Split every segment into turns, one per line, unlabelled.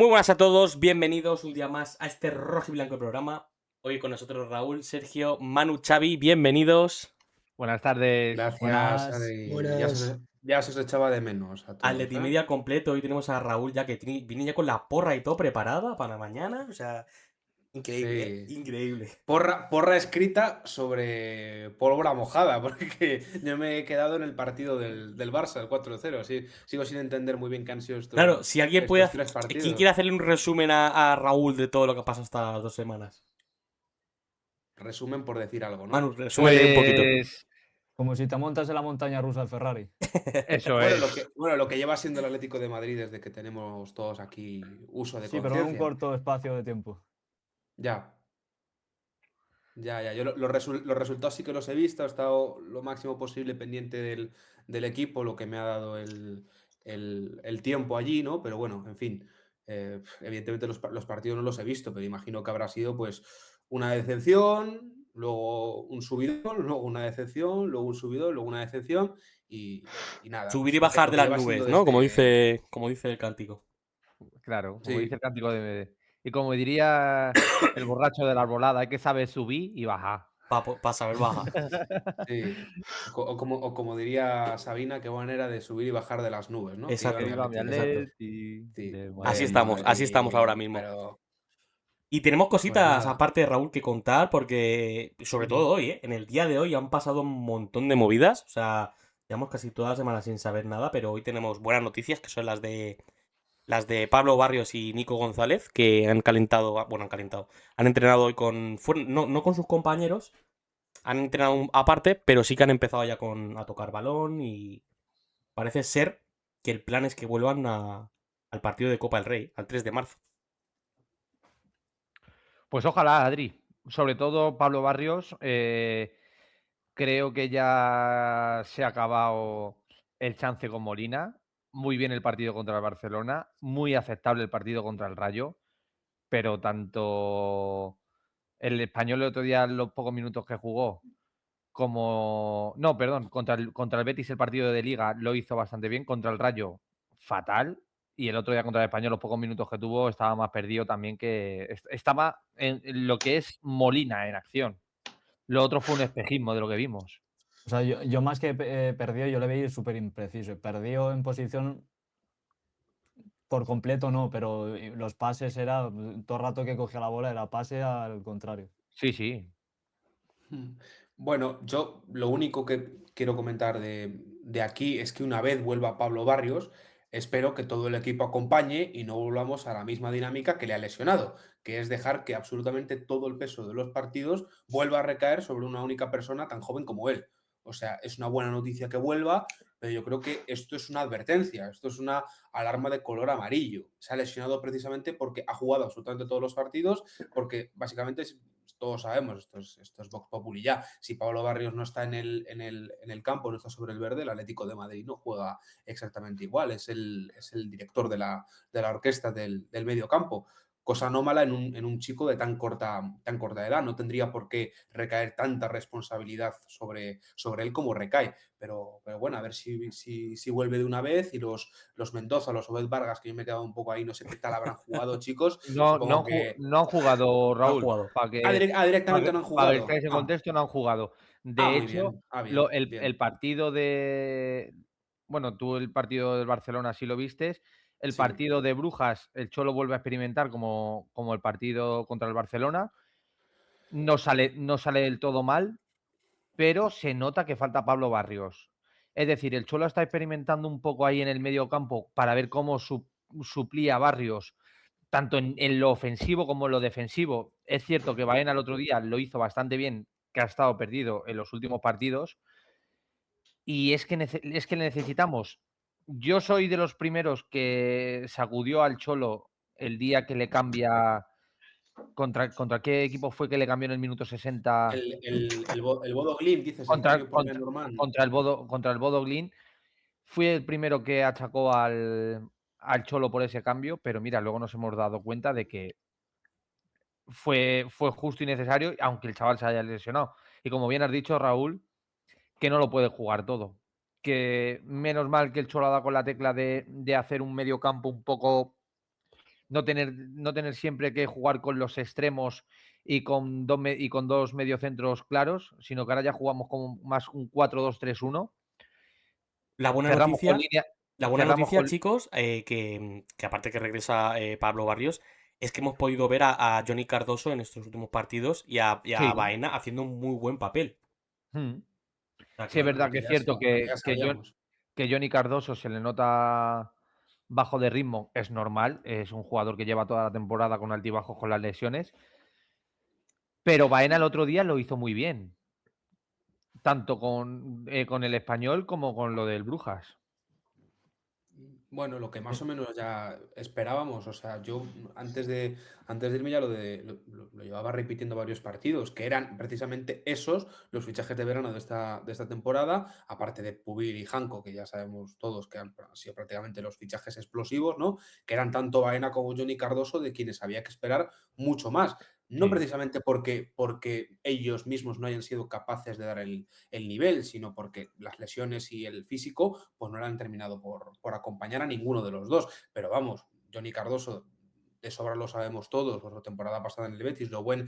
Muy buenas a todos, bienvenidos un día más a este rojo y blanco programa. Hoy con nosotros Raúl, Sergio, Manu, Xavi, bienvenidos.
Buenas tardes.
Gracias,
Buenas,
Adri.
buenas.
Ya se os echaba de menos a
Al
todos, ¿eh?
Media completo, hoy tenemos a Raúl ya que viene ya con la porra y todo preparada para mañana. O sea, increíble, ¿eh?
Sí.
Increíble.
Porra escrita sobre pólvora mojada, porque yo me he quedado en el partido del Barça, el 4-0. Sí, sigo sin entender muy bien qué han sido
Claro, si alguien puede
estos tres
¿quién quiere
partidos.
hacerle un resumen a Raúl de todo lo que ha pasado estas 2 semanas?
Resumen por decir algo,
Manu,
¿no?
resúmele un poquito.
Pues
Como si te montas en la montaña rusa del Ferrari.
eso
Bueno,
es.
lo que lleva siendo el Atlético de Madrid desde que tenemos todos aquí uso de
Sí, pero en un
conciencia.
corto espacio de tiempo.
Ya. Ya. Yo los resultados sí que los he visto, he estado lo máximo posible pendiente del equipo, lo que me ha dado el tiempo allí, ¿no? Pero bueno, en fin, evidentemente los partidos no los he visto, pero imagino que habrá sido pues una decepción, luego un subidón, luego una decepción, luego un subidón, luego una decepción y nada,
Subir
pues
y bajar
lo
de
que
las
lleva siendo
nubes, ¿no?
desde...
Como dice el cántico.
Claro, como dice
Sí,
el cántico de y como diría el borracho de la arbolada, hay que saber subir y bajar.
Para saber bajar.
sí. O como diría Sabina, qué manera de subir y bajar de las nubes, ¿no? Que
Que
iba mi
Exacto,
viva mi
Atleti de...
exacto.
Atleti
Sí,
de
Así
de
estamos,
Madrid.
así estamos ahora
Madrid,
mismo.
pero
Y tenemos
pues
cositas,
nada.
aparte de Raúl, que contar, porque sobre todo
Ujú.
hoy, ¿eh? En el día de hoy han pasado un montón de movidas. O sea, llevamos casi toda la semana sin saber nada, pero hoy tenemos buenas noticias, que son las de Pablo Barrios y Nico González, que han calentado, bueno, han calentado, han entrenado hoy no con sus compañeros, han entrenado aparte, pero sí que han empezado ya a tocar balón y parece ser que el plan es que vuelvan al partido de Copa del Rey, al 3 de marzo.
Pues ojalá, Adri. Sobre todo Pablo Barrios, creo que ya se ha acabado el chance con Molina. Muy bien el partido contra el Barcelona, muy aceptable el partido contra el Rayo, pero tanto el Español el otro día, los pocos minutos que jugó, como no, perdón, contra el Betis el partido de Liga lo hizo bastante bien, contra el Rayo fatal, y el otro día contra el Español los pocos minutos que tuvo estaba más perdido también que estaba en lo que es Molina en acción. Lo otro fue un espejismo de lo que vimos.
O sea, yo más que perdió, yo le veía súper impreciso. Perdió en posición por completo, no, pero los pases era todo el rato que cogía la bola era pase al contrario.
Sí, sí.
Mm. Bueno, yo lo único que quiero comentar de aquí es que una vez vuelva Pablo Barrios, espero que todo el equipo acompañe y no volvamos a la misma dinámica que le ha lesionado, que es dejar que absolutamente todo el peso de los partidos vuelva a recaer sobre una única persona tan joven como él. O sea, es una buena noticia que vuelva, pero yo creo que esto es una advertencia, esto es una alarma de color amarillo. Se ha lesionado precisamente porque ha jugado absolutamente todos los partidos, porque básicamente todos sabemos, esto es Vox Populi ya, si Pablo Barrios no está en el campo, no está sobre el verde, el Atlético de Madrid no juega exactamente igual, es el director de la orquesta del medio campo. Cosa anómala en un chico de tan corta edad. No tendría por qué recaer tanta responsabilidad sobre él como recae. Pero bueno, a ver si vuelve de una vez y los Mendoza, los Obed Vargas, que yo me he quedado un poco ahí, no sé qué tal habrán jugado, chicos.
No,
Supongo que
no han jugado,
No han
Raúl,
jugado.
directamente no han
para que
jugado.
estéis en contexto, no han jugado. De
Muy
hecho,
bien. Bien,
el
bien.
partido de bueno, tú el partido del Barcelona sí lo vistes, el
Sí.
partido de Brujas, el Cholo vuelve a experimentar como el partido contra el Barcelona, no sale del todo mal, pero se nota que falta Pablo Barrios. Es decir, el Cholo está experimentando un poco ahí en el medio campo para ver cómo suplía a Barrios, tanto en lo ofensivo como en lo defensivo. Es cierto que Baena el otro día lo hizo bastante bien, que ha estado perdido en los últimos partidos, y es que le necesitamos. Yo soy de los primeros que sacudió al Cholo el día que le cambia. ¿Contra qué equipo fue que le cambió en el minuto 60?
El Bodo Glimt, dices, el
Contra,
cambio por
contra,
Lenormand.
contra el Bodo Glimt. Fui el primero que achacó al Cholo por ese cambio, pero mira, luego nos hemos dado cuenta de que fue justo y necesario, aunque el chaval se haya lesionado. Y como bien has dicho, Raúl, que no lo puede jugar todo. Que menos mal que el Cholo ha dado con la tecla de hacer un medio campo un poco no tener siempre que jugar con los extremos y con dos mediocentros claros, sino que ahora ya jugamos como más un 4-2-3-1.
La buena
Cerramos con
noticia,
línea,
la buena
cerramos
noticia,
con...
chicos, que aparte que regresa Pablo Barrios, es que hemos podido ver a Johnny Cardoso en estos últimos partidos y a
Sí.
Baena haciendo un muy buen papel.
Mm.
O sea
Sí, es
que,
Bueno,
verdad que es cierto
lo que ya
que
sabíamos.
Johnny Cardoso se le nota bajo de ritmo, es normal, es un jugador que lleva toda la temporada con altibajos con las lesiones, pero Baena el otro día lo hizo muy bien, tanto con el Español como con lo del Brujas.
Bueno, lo que más o menos ya esperábamos, o sea, yo antes de irme ya lo llevaba repitiendo varios partidos, que eran precisamente esos los fichajes de verano de esta temporada, aparte de Pubil y Janko, que ya sabemos todos que han sido prácticamente los fichajes explosivos, ¿no? Que eran tanto Baena como Johnny Cardoso, de quienes había que esperar mucho más. No
Sí.
precisamente porque ellos mismos no hayan sido capaces de dar el nivel, sino porque las lesiones y el físico pues no le han terminado por acompañar a ninguno de los dos. Pero vamos, Johnny Cardoso, de sobra lo sabemos todos, por la temporada pasada en el Betis, lo buen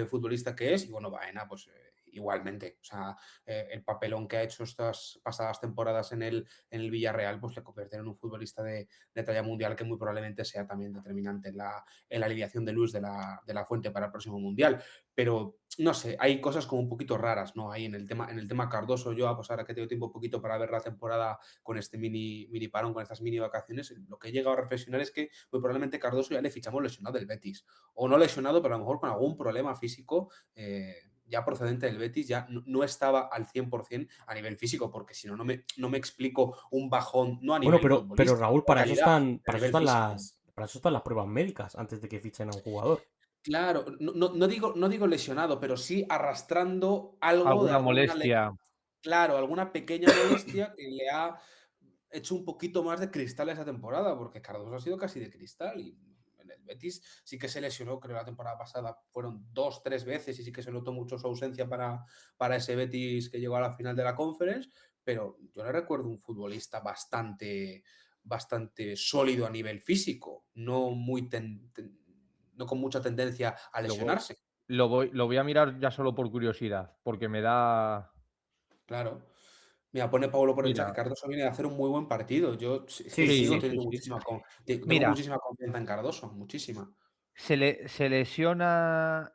futbolista que es, y bueno, Baena, pues igualmente, o sea, el papelón que ha hecho estas pasadas temporadas en el Villarreal, pues le convierte en un futbolista de talla mundial que muy probablemente sea también determinante en la alineación de Luis de la Fuente para el próximo Mundial. Pero no sé, hay cosas como un poquito raras, ¿no? Ahí en el tema Cardoso, yo, pues ahora que tengo tiempo un poquito para ver la temporada con este mini parón, con estas mini vacaciones, lo que he llegado a reflexionar es que muy probablemente Cardoso ya le fichamos lesionado del Betis. O no lesionado, pero a lo mejor con algún problema físico ya procedente del Betis, ya no estaba al 100% a nivel físico, porque si no, no me explico un bajón, no a
bueno,
nivel
pero
futbolístico,
Raúl,
de
para eso
calidad,
están,
a
para eso
nivel
están
físico.
las pruebas médicas antes de que fichen a un jugador.
Claro, no digo lesionado, pero sí arrastrando algo de
Alguna
alguna
molestia.
claro, alguna pequeña molestia que le ha hecho un poquito más de cristal esa temporada, porque Cardoso ha sido casi de cristal y en el Betis sí que se lesionó, creo la temporada pasada fueron 2, 3 veces y sí que se notó mucho su ausencia para ese Betis que llegó a la final de la Conference, pero yo le recuerdo un futbolista bastante sólido a nivel físico, no con mucha tendencia a
Lo voy,
lesionarse.
lo voy a mirar ya solo por curiosidad, porque me da...
Claro. Mira, pone Paulo por el chat que
Mira,
Cardoso viene a hacer un muy buen partido. Yo es que
Sí, sí,
sigo
sí,
sí.
sí,
teniendo
sí.
tengo
Mira,
muchísima confianza en Cardoso, muchísima.
se lesiona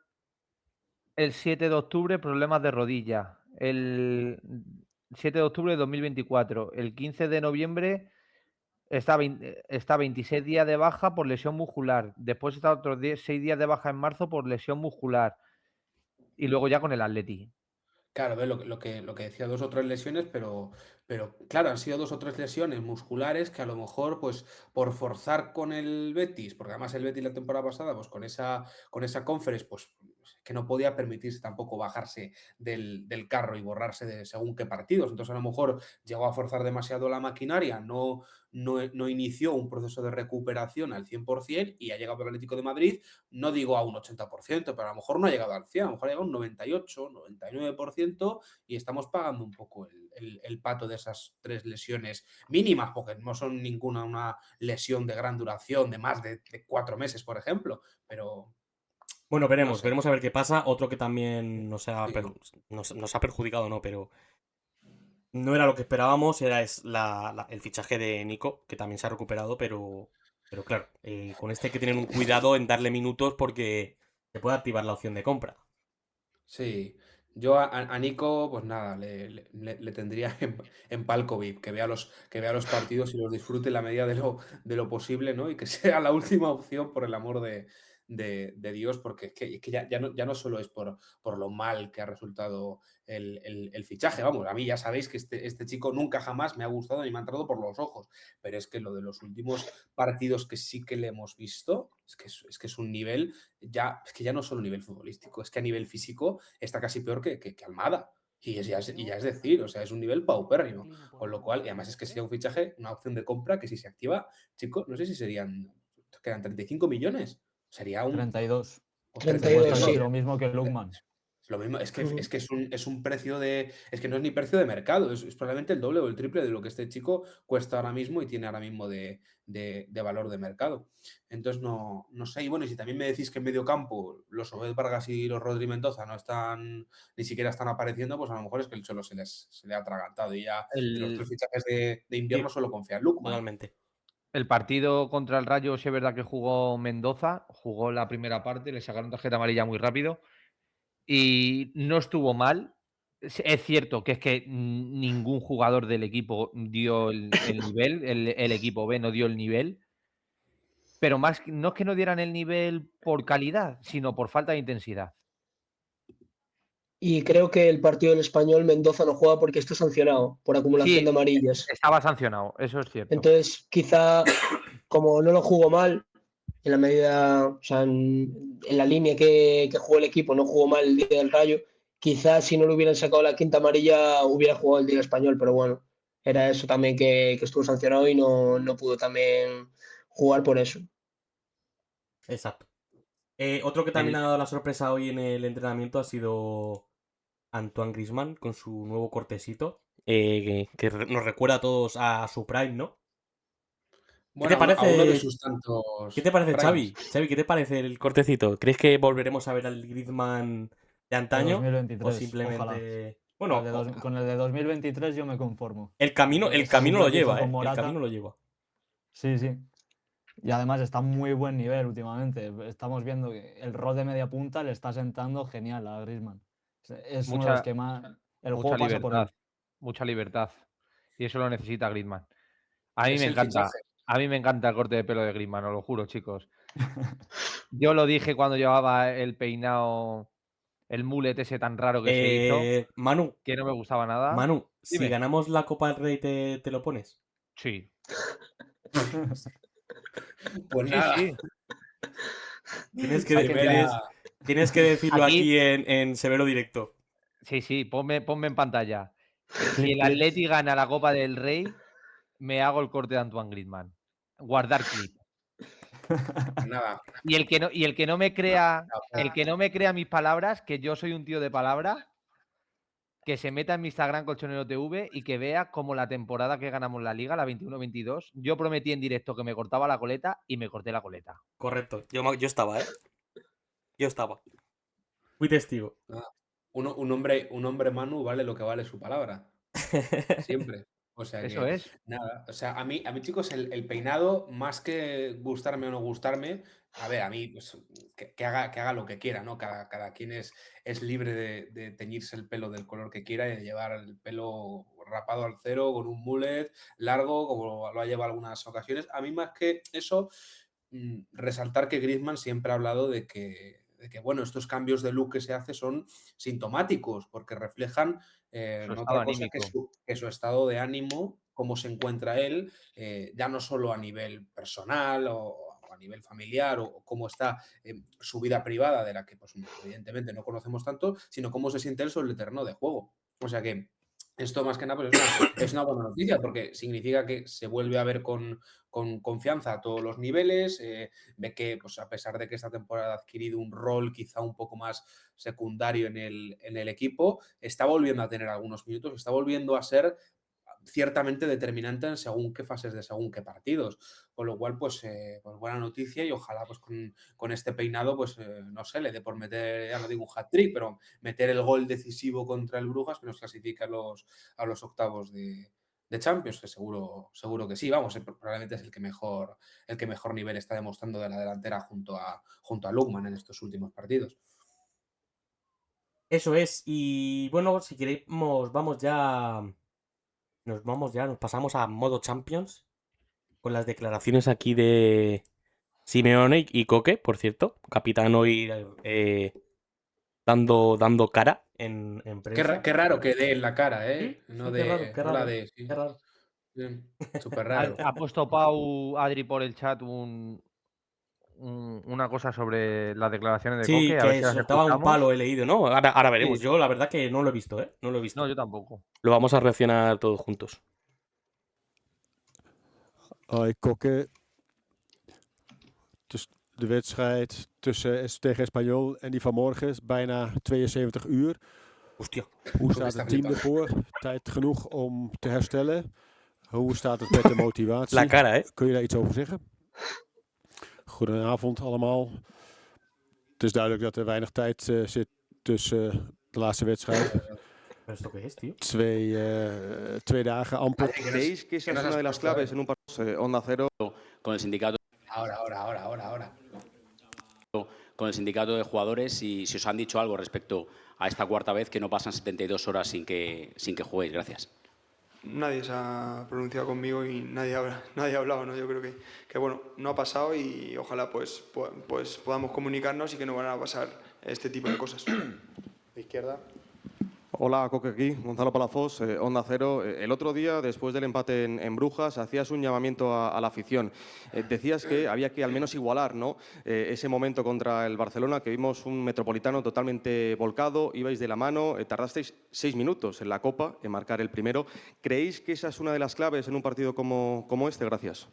el 7 de octubre, problemas de rodilla. El 7 de octubre de 2024. El 15 de noviembre está 26 días de baja por lesión muscular. Después está otros 6 días de baja en marzo por lesión muscular. Y luego ya con el Atleti.
Claro, ve lo que decía, 2 o 3 lesiones, pero claro, han sido 2 o 3 lesiones musculares que a lo mejor, pues, por forzar con el Betis, porque además el Betis la temporada pasada, pues con esa conference, pues que no podía permitirse tampoco bajarse del carro y borrarse de según qué partidos. Entonces, a lo mejor llegó a forzar demasiado la maquinaria, no inició un proceso de recuperación al 100% y ha llegado el Atlético de Madrid, no digo a un 80%, pero a lo mejor no ha llegado al 100%, a lo mejor ha llegado a un 98, 99% y estamos pagando un poco el pato de esas 3 lesiones mínimas, porque no son ninguna una lesión de gran duración, de más de 4 meses, por ejemplo, pero
Bueno,
no
veremos,
sé.
veremos a ver qué pasa. Otro que también
Sí,
nos ha perjudicado, no, pero no era lo que esperábamos, el fichaje de Nico, que también se ha recuperado, pero claro, con este hay que tener un cuidado en darle minutos porque se puede activar la opción de compra.
sí. Yo a Nico, pues nada, le tendría en palco VIP, que vea los partidos y los disfrute en la medida de lo posible, ¿no? Y que sea la última opción, por el amor de Dios, porque es que ya no solo es por lo mal que ha resultado el fichaje, vamos, a mí ya sabéis que este chico nunca jamás me ha gustado ni me ha entrado por los ojos, pero es que lo de los últimos partidos que sí que le hemos visto, es que es un nivel, es que ya no solo a nivel futbolístico, es que a nivel físico está casi peor que Almada. Y ya es decir, o sea, es un nivel paupérrimo. Con lo cual, y además es que sería un fichaje, una opción de compra que si se activa, chicos, no sé si quedan 35 millones. Sería un...
32.
o
Que cuesta
32,
32,
casi
sí.
sí.
lo mismo que Lookman.
Lo mismo, es que,
Ujú.
es que es un precio de. Es que no es ni precio de mercado, es probablemente el doble o el triple de lo que este chico cuesta ahora mismo y tiene ahora mismo de valor de mercado. Entonces, no sé. Y bueno, y si también me decís que en medio campo los Obed Vargas y los Rodri Mendoza no están, ni siquiera están apareciendo, pues a lo mejor es que el Cholo se le ha atragantado y ya en los 3
El,
fichajes de invierno
Sí,
solo confía en Lookman.
totalmente.
el partido contra el Rayo, sí es verdad que jugó Mendoza, jugó la primera parte, le sacaron tarjeta amarilla muy rápido y no estuvo mal. Es cierto que es que ningún jugador del equipo dio el nivel, el equipo B no dio el nivel, pero más no es que no dieran el nivel por calidad, sino por falta de intensidad.
Y creo que el partido del Español Mendoza no juega porque está sancionado por acumulación
Sí,
de amarillas.
estaba sancionado, eso es cierto.
Entonces, quizá como no lo jugó mal, en la medida, o sea, en la línea que jugó el equipo, no jugó mal el día del Rayo, quizás si no le hubieran sacado la quinta amarilla hubiera jugado el día del Español, pero bueno, era eso también que estuvo sancionado y no pudo también jugar por eso.
Exacto. Otro que también
El-
ha dado la sorpresa hoy en el entrenamiento ha sido Antoine Griezmann con su nuevo cortecito, que nos recuerda a todos a su prime, ¿no? ¿Qué te
Bueno, a uno de
parece,
sus
qué te
tantos
parece,
primes.
Xavi? Xavi, ¿qué te parece el cortecito? ¿Crees que volveremos a ver al Griezmann de
De
antaño? ¿O
2023, ojalá.
simplemente... Bueno,
Con el de 2023 yo me conformo.
el camino
Esa
lo
dupla que hizo
lleva,
con
¿eh? El
Morata.
camino lo lleva.
Sí, sí. Y además está a muy buen nivel últimamente. Estamos viendo que el rol de media punta le está sentando genial a Griezmann. Es uno de los
mucha,
que más... El
mucha
juego pasa por
libertad,
él.
mucha libertad. Y eso lo necesita Griezmann. A mí
Es
me
el
encanta.
fichaje.
A mí me encanta el corte de pelo de Griezmann, os lo juro, chicos. Yo lo dije cuando llevaba el peinado, el mullet ese tan raro que se hizo,
Manu,
que no me gustaba nada.
si
Dime.
ganamos la Copa del Rey, ¿te lo pones?
Sí.
Pues
Sí,
nada,
sí.
Tienes que,
Hay que
primera.
empezar.
tienes que decirlo
Aquí,
aquí en severo directo.
sí, ponme en pantalla. Si
Clip,
el
clip.
Atleti gana la Copa del Rey, me hago el corte de Antoine Griezmann. Guardar clip.
Pues nada.
Y el que no me crea, el que no me crea mis palabras, que yo soy un tío de palabra, que se meta en mi Instagram Colchonero TV y que vea cómo la temporada que ganamos la liga, la 21-22, yo prometí en directo que me cortaba la coleta y me corté la coleta.
Correcto. Yo estaba, ¿eh? Yo estaba. Fui testigo.
Nada. Un hombre Manu vale lo que vale su palabra. Siempre. O sea
Eso
que,
es.
nada. O sea, a mí, chicos, el peinado, más que gustarme o no gustarme, a ver, a mí, pues, que haga lo que quiera, ¿no? Cada quien es libre de teñirse el pelo del color que quiera y de llevar el pelo rapado al cero, con un mullet largo, como lo ha llevado algunas ocasiones. A mí, más que eso, resaltar que Griezmann siempre ha hablado de que, bueno, estos cambios de look que se hace son sintomáticos, porque reflejan
Su
no
estado
otra cosa
anímico.
que su estado de ánimo, cómo se encuentra él, ya no solo a nivel personal o a nivel familiar o cómo está su vida privada, de la que pues, evidentemente no conocemos tanto, sino cómo se siente él sobre el terreno de juego. O sea que esto más que nada pues, es una buena noticia porque significa que se vuelve a ver con confianza a todos los niveles, ve que pues, a pesar de que esta temporada ha adquirido un rol quizá un poco más secundario en el equipo, está volviendo a tener algunos minutos, está volviendo a ser ciertamente determinante en según qué fases de según qué partidos. Con lo cual, pues buena noticia y ojalá pues con este peinado, pues no sé, le dé por meter, ya no digo un hat-trick, pero meter el gol decisivo contra el Brujas que nos clasifica a los octavos de Champions, que seguro que sí, vamos, probablemente es el que mejor nivel está demostrando de la delantera junto a Lookman en estos últimos partidos.
Eso es. Y bueno, si queréis, vamos ya. Nos pasamos a modo Champions. Con las declaraciones aquí de Simeone y Coque, por cierto. Capitán hoy dando cara en prensa.
Qué raro que dé en la cara,
Sí,
no
qué raro,
de,
qué
no la
raro,
de, sí.
qué raro.
Súper
Ha,
raro.
ha puesto Pau, Adri, por el chat una cosa sobre las declaraciones de
Sí,
Coque, a ver
que
si las
soltaba un
escuchamos.
palo, he leído, ¿no? Ahora veremos.
Sí.
Yo la verdad que no lo he visto, ¿eh? No lo he
No,
visto.
yo tampoco.
Lo vamos a reaccionar todos juntos.
Ay, Coque, de wedstrijd tegen Espanyol en die van morgen is bijna 72 uur.
Hostia.
Hoe staat het team ervoor? Tijd genoeg om te herstellen? Hoe staat het met de motivatie?
La cara, hè?
Kun je daar iets over zeggen? Goedenavond allemaal. Het is duidelijk dat er weinig tijd zit tussen de laatste wedstrijd.
¿Esto qué es, tío?
Twee dagen amper.
¿Creéis que esa es una de las claves en un partido Onda Cero?
Con el sindicato con el sindicato de jugadores si os han dicho algo respecto a esta cuarta vez que no pasan 72 horas sin que juguéis. Gracias.
Nadie se ha pronunciado conmigo y nadie ha hablado, ¿no? Yo creo que bueno, no ha pasado y ojalá pues podamos comunicarnos y que no van a pasar este tipo de cosas.
De izquierda.
Hola, Coque aquí, Gonzalo Palafox, Onda Cero. El otro día, después del empate en Brujas, hacías un llamamiento a la afición. Decías que había que al menos igualar, ¿no? Ese momento contra el Barcelona, que vimos un Metropolitano totalmente volcado, ibais de la mano, tardasteis 6 minutos en la Copa en marcar el primero. ¿Creéis que esa es una de las claves en un partido como este? Gracias.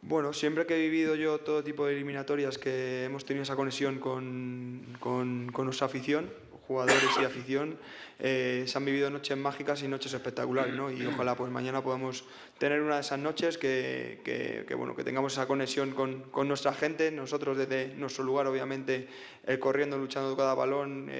Bueno, siempre que he vivido yo todo tipo de eliminatorias que hemos tenido esa conexión con nuestra afición, jugadores y afición, se han vivido noches mágicas y noches espectaculares, ¿no? Y ojalá pues mañana podamos tener una de esas noches que tengamos esa conexión con nuestra gente, nosotros desde nuestro lugar obviamente corriendo, luchando cada balón,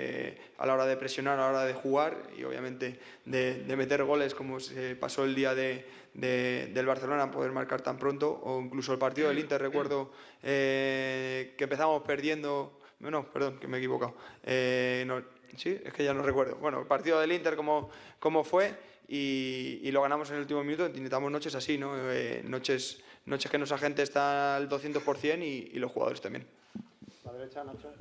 a la hora de presionar, a la hora de jugar y obviamente de meter goles como se pasó el día del Barcelona, poder marcar tan pronto, o incluso el partido del Inter, recuerdo que empezamos perdiendo. No, perdón, que me he equivocado. Sí, es que ya no recuerdo. Bueno, el partido del Inter cómo fue y lo ganamos en el último minuto. Necesitamos noches así, ¿no? Noches que nuestra gente está al 200% y los jugadores también.
La derecha, Nacho.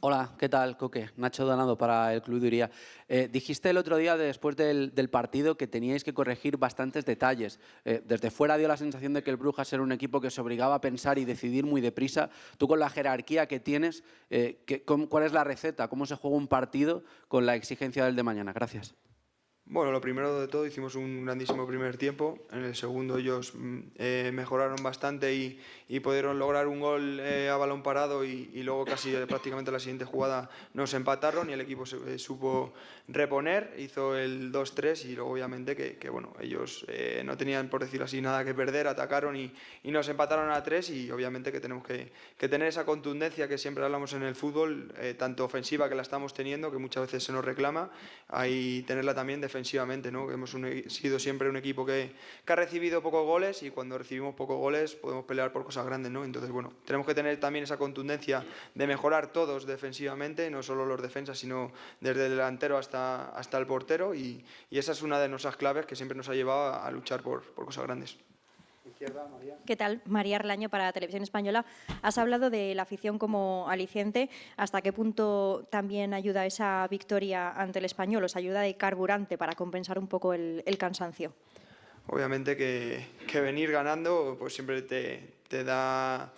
Hola, ¿qué tal, Coque? Nacho Donado para el Club de Uría. Dijiste el otro día, después del partido, que teníais que corregir bastantes detalles. Desde fuera dio la sensación de que el Brujas era un equipo que se obligaba a pensar y decidir muy deprisa. Tú, con la jerarquía que tienes, ¿cuál es la receta? ¿Cómo se juega un partido con la exigencia del de mañana? Gracias.
Bueno, lo primero de todo, hicimos un grandísimo primer tiempo. En el segundo ellos mejoraron bastante y pudieron lograr un gol a balón parado y luego casi prácticamente la siguiente jugada nos empataron y el equipo se supo reponer, hizo el 2-3 y luego obviamente que bueno, ellos no tenían, por decirlo así, nada que perder, atacaron y nos empataron a 3 y obviamente que tenemos que tener esa contundencia que siempre hablamos en el fútbol, tanto ofensiva, que la estamos teniendo, que muchas veces se nos reclama, y tenerla también defensivamente, ¿no? Que hemos sido siempre un equipo que ha recibido pocos goles y cuando recibimos pocos goles podemos pelear por cosas grandes, ¿no? Entonces, bueno, tenemos que tener también esa contundencia de mejorar todos defensivamente, no solo los defensas, sino desde el delantero hasta el portero y esa es una de nuestras claves que siempre nos ha llevado a luchar por cosas grandes.
Izquierda, María.
¿Qué tal? María Arlaño para Televisión Española. Has hablado de la afición como aliciente. ¿Hasta qué punto también ayuda esa victoria ante el Español? ¿Os ayuda de carburante para compensar un poco el cansancio?
Obviamente que venir ganando pues siempre te da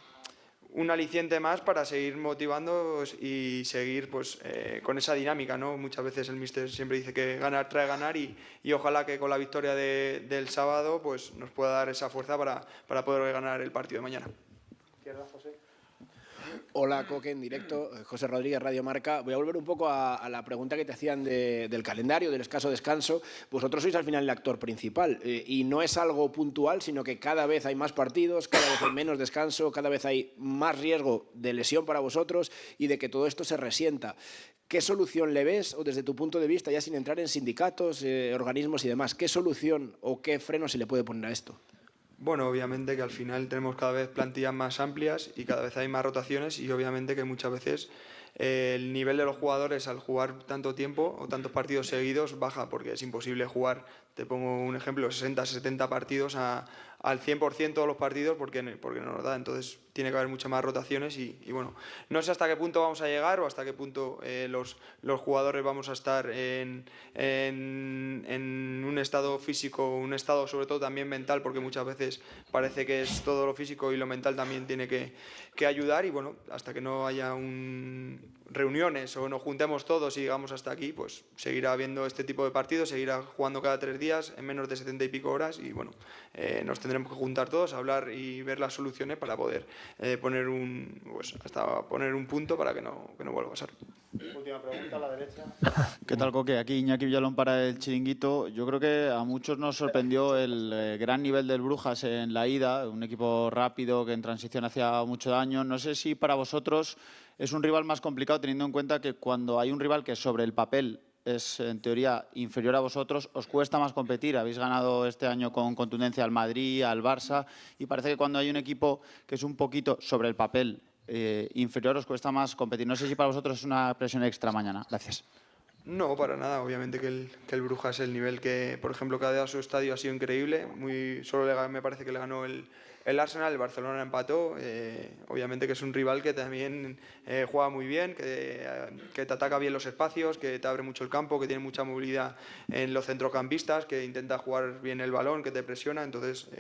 un aliciente más para seguir motivando y seguir pues con esa dinámica, ¿no? Muchas veces el míster siempre dice que ganar trae ganar y ojalá que con la victoria del sábado pues nos pueda dar esa fuerza para poder ganar el partido de mañana.
Izquierda, José.
Hola, Coque, en directo. José Rodríguez, Radio Marca. Voy a volver un poco a la pregunta que te hacían del calendario, del escaso descanso. Vosotros sois al final el actor principal y no es algo puntual, sino que cada vez hay más partidos, cada vez hay menos descanso, cada vez hay más riesgo de lesión para vosotros y de que todo esto se resienta. ¿Qué solución le ves, o desde tu punto de vista, ya sin entrar en sindicatos, organismos y demás, qué solución o qué freno se le puede poner a esto?
Bueno, obviamente que al final tenemos cada vez plantillas más amplias y cada vez hay más rotaciones y obviamente que muchas veces el nivel de los jugadores al jugar tanto tiempo o tantos partidos seguidos baja porque es imposible jugar, te pongo un ejemplo, 60-70 partidos al 100% todos los partidos porque no nos da, entonces tiene que haber muchas más rotaciones y bueno, no sé hasta qué punto vamos a llegar o hasta qué punto los jugadores vamos a estar en un estado físico, un estado sobre todo también mental, porque muchas veces parece que es todo lo físico y lo mental también tiene que ayudar y bueno, hasta que no haya reuniones o nos juntemos todos y llegamos hasta aquí, pues seguirá habiendo este tipo de partidos, seguirá jugando cada 3 días. días, en menos de 70 y pico horas, y bueno, nos tendremos que juntar todos, hablar y ver las soluciones para poder poner un punto para que no vuelva a pasar.
Última pregunta, a la derecha. ¿Qué tal, Coque? Aquí Iñaki Villalón para el Chiringuito. Yo creo que a muchos nos sorprendió el gran nivel del Brujas en la ida, un equipo rápido que en transición hacía mucho daño. No sé si para vosotros es un rival más complicado, teniendo en cuenta que cuando hay un rival que sobre el papel es en teoría inferior a vosotros, os cuesta más competir. Habéis ganado este año con contundencia al Madrid, al Barça, y parece que cuando hay un equipo que es un poquito sobre el papel inferior os cuesta más competir. No sé si para vosotros es una presión extra mañana. Gracias.
No, para nada. Obviamente que el Brujas, el nivel que, por ejemplo, que ha dado a su estadio ha sido increíble. Me parece que le ganó el Arsenal, el Barcelona empató. Obviamente que es un rival que también juega muy bien, que te ataca bien los espacios, que te abre mucho el campo, que tiene mucha movilidad en los centrocampistas, que intenta jugar bien el balón, que te presiona. Entonces,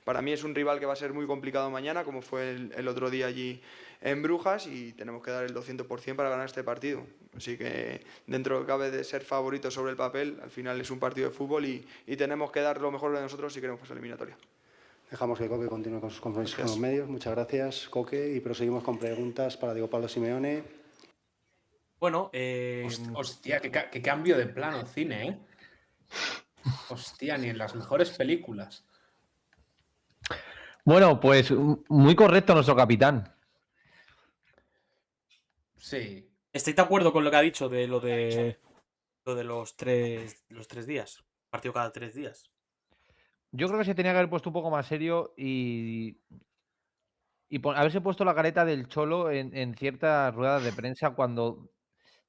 para mí es un rival que va a ser muy complicado mañana, como fue el otro día allí en Brujas, y tenemos que dar el 200% para ganar este partido. Así que dentro que cabe de ser favoritos sobre el papel, al final es un partido de fútbol y tenemos que dar lo mejor de nosotros si queremos pasar eliminatoria.
Dejamos que Coque continúe con sus compromisos con los medios. Muchas gracias, Coque, y proseguimos con preguntas para Diego Pablo Simeone.
Bueno,
Hostia, qué cambio de plano cine, ¿eh? Hostia, ni en las mejores películas.
Bueno, pues muy correcto nuestro capitán.
Sí.
¿Estáis de acuerdo con lo que ha dicho de lo de los tres días? Partido cada 3 días.
Yo creo que se tenía que haber puesto un poco más serio y haberse puesto la careta del Cholo en ciertas ruedas de prensa cuando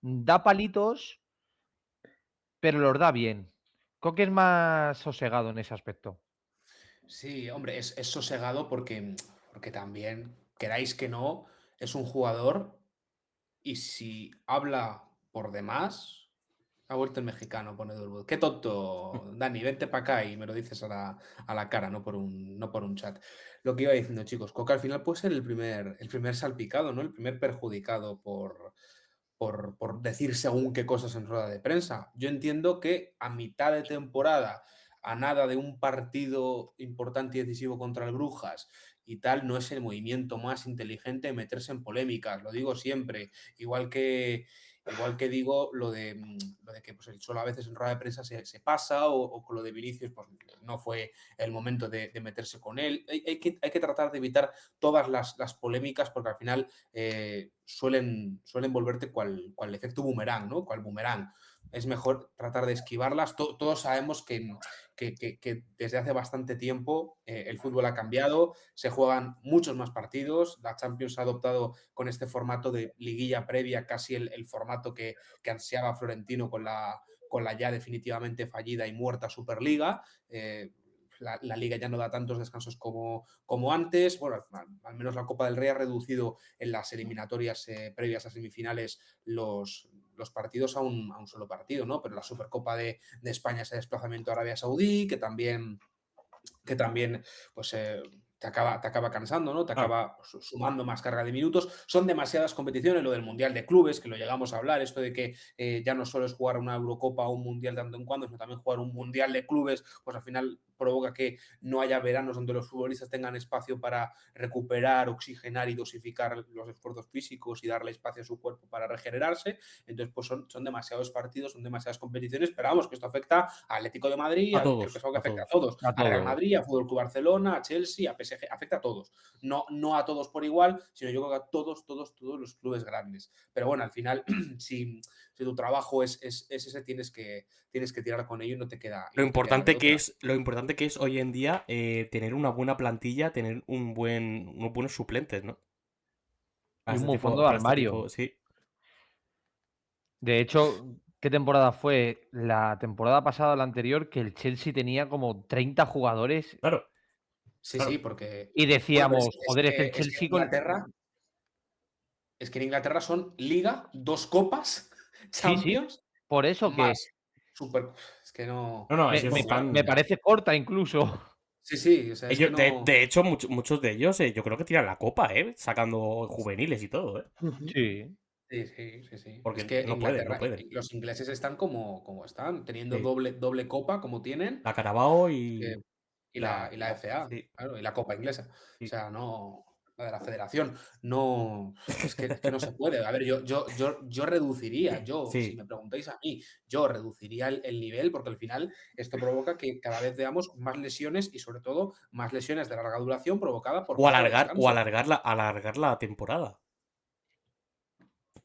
da palitos, pero los da bien. Creo que es más sosegado en ese aspecto.
Sí, hombre, es sosegado porque también, queráis que no, es un jugador y si habla por demás, ha vuelto el mexicano, pone Durwood. Qué tonto, Dani, vente para acá y me lo dices a la cara, no por un chat. Lo que iba diciendo, chicos, Coca al final puede ser el primer salpicado, ¿no? El primer perjudicado por decir según qué cosas en rueda de prensa. Yo entiendo que a mitad de temporada, a nada de un partido importante y decisivo contra el Brujas y tal, no es el movimiento más inteligente meterse en polémicas, lo digo siempre, igual que digo lo de que pues, el Cholo a veces en rueda de prensa se pasa o con lo de Vinicius pues no fue el momento de meterse con él. Hay que tratar de evitar todas las polémicas porque al final suelen volverte cual efecto boomerang, ¿no? Cual boomerang. Es mejor tratar de esquivarlas. Todos sabemos que desde hace bastante tiempo el fútbol ha cambiado, se juegan muchos más partidos, la Champions ha adoptado con este formato de liguilla previa casi el formato que ansiaba Florentino con la ya definitivamente fallida y muerta Superliga. La Liga ya no da tantos descansos como antes. Bueno, al menos la Copa del Rey ha reducido en las eliminatorias previas a semifinales los partidos a un solo partido, ¿no? Pero la Supercopa de España, ese desplazamiento a Arabia Saudí, que también pues te acaba cansando, ¿no? Te acaba sumando más carga de minutos. Son demasiadas competiciones, lo del Mundial de Clubes, que lo llegamos a hablar, esto de que ya no solo es jugar una Eurocopa o un Mundial de tanto en cuando, sino también jugar un Mundial de Clubes, pues al final provoca que no haya veranos donde los futbolistas tengan espacio para recuperar, oxigenar y dosificar los esfuerzos físicos y darle espacio a su cuerpo para regenerarse. Entonces, pues son demasiados partidos, son demasiadas competiciones, pero vamos, que esto afecta a Atlético de Madrid, creo que es algo que afecta a todos, a Real Madrid, a Fútbol Club Barcelona, a Chelsea, a PSG, afecta a todos. No a todos por igual, sino yo creo que a todos los clubes grandes. Pero bueno, al final, si tu trabajo es ese, tienes que tirar con ello y no te queda.
Lo importante que es hoy en día tener una buena plantilla, tener unos buenos suplentes, ¿no?
Y un buen fondo de armario.
Sí.
De hecho, ¿qué temporada fue? La temporada pasada o la anterior, que el Chelsea tenía como 30 jugadores.
Claro.
Sí, sí, porque...
Y decíamos,
bueno,
es que el Chelsea...
Es que en Inglaterra son Liga, 2 copas, Champions...
Sí. Por eso
más super... Es que no...
me parece corta incluso.
Sí, o sea, es que no...
de hecho, muchos de ellos yo creo que tiran la copa, sacando juveniles y todo,
Sí.
Sí.
Porque
Es que
no
Inglaterra,
pueden.
los ingleses están como están, teniendo
Sí.
doble copa como tienen.
La Carabao
que- y la FA,
sí.
claro, y la Copa Inglesa. O
Sí.
sea, no, la de la Federación. No, es que no se puede. A ver, yo reduciría, si
Sí.
me preguntáis a mí, yo reduciría el nivel porque al final esto provoca que cada vez veamos más lesiones y sobre todo más lesiones de larga duración provocadas por
O
falta de descanso.
alargar la temporada.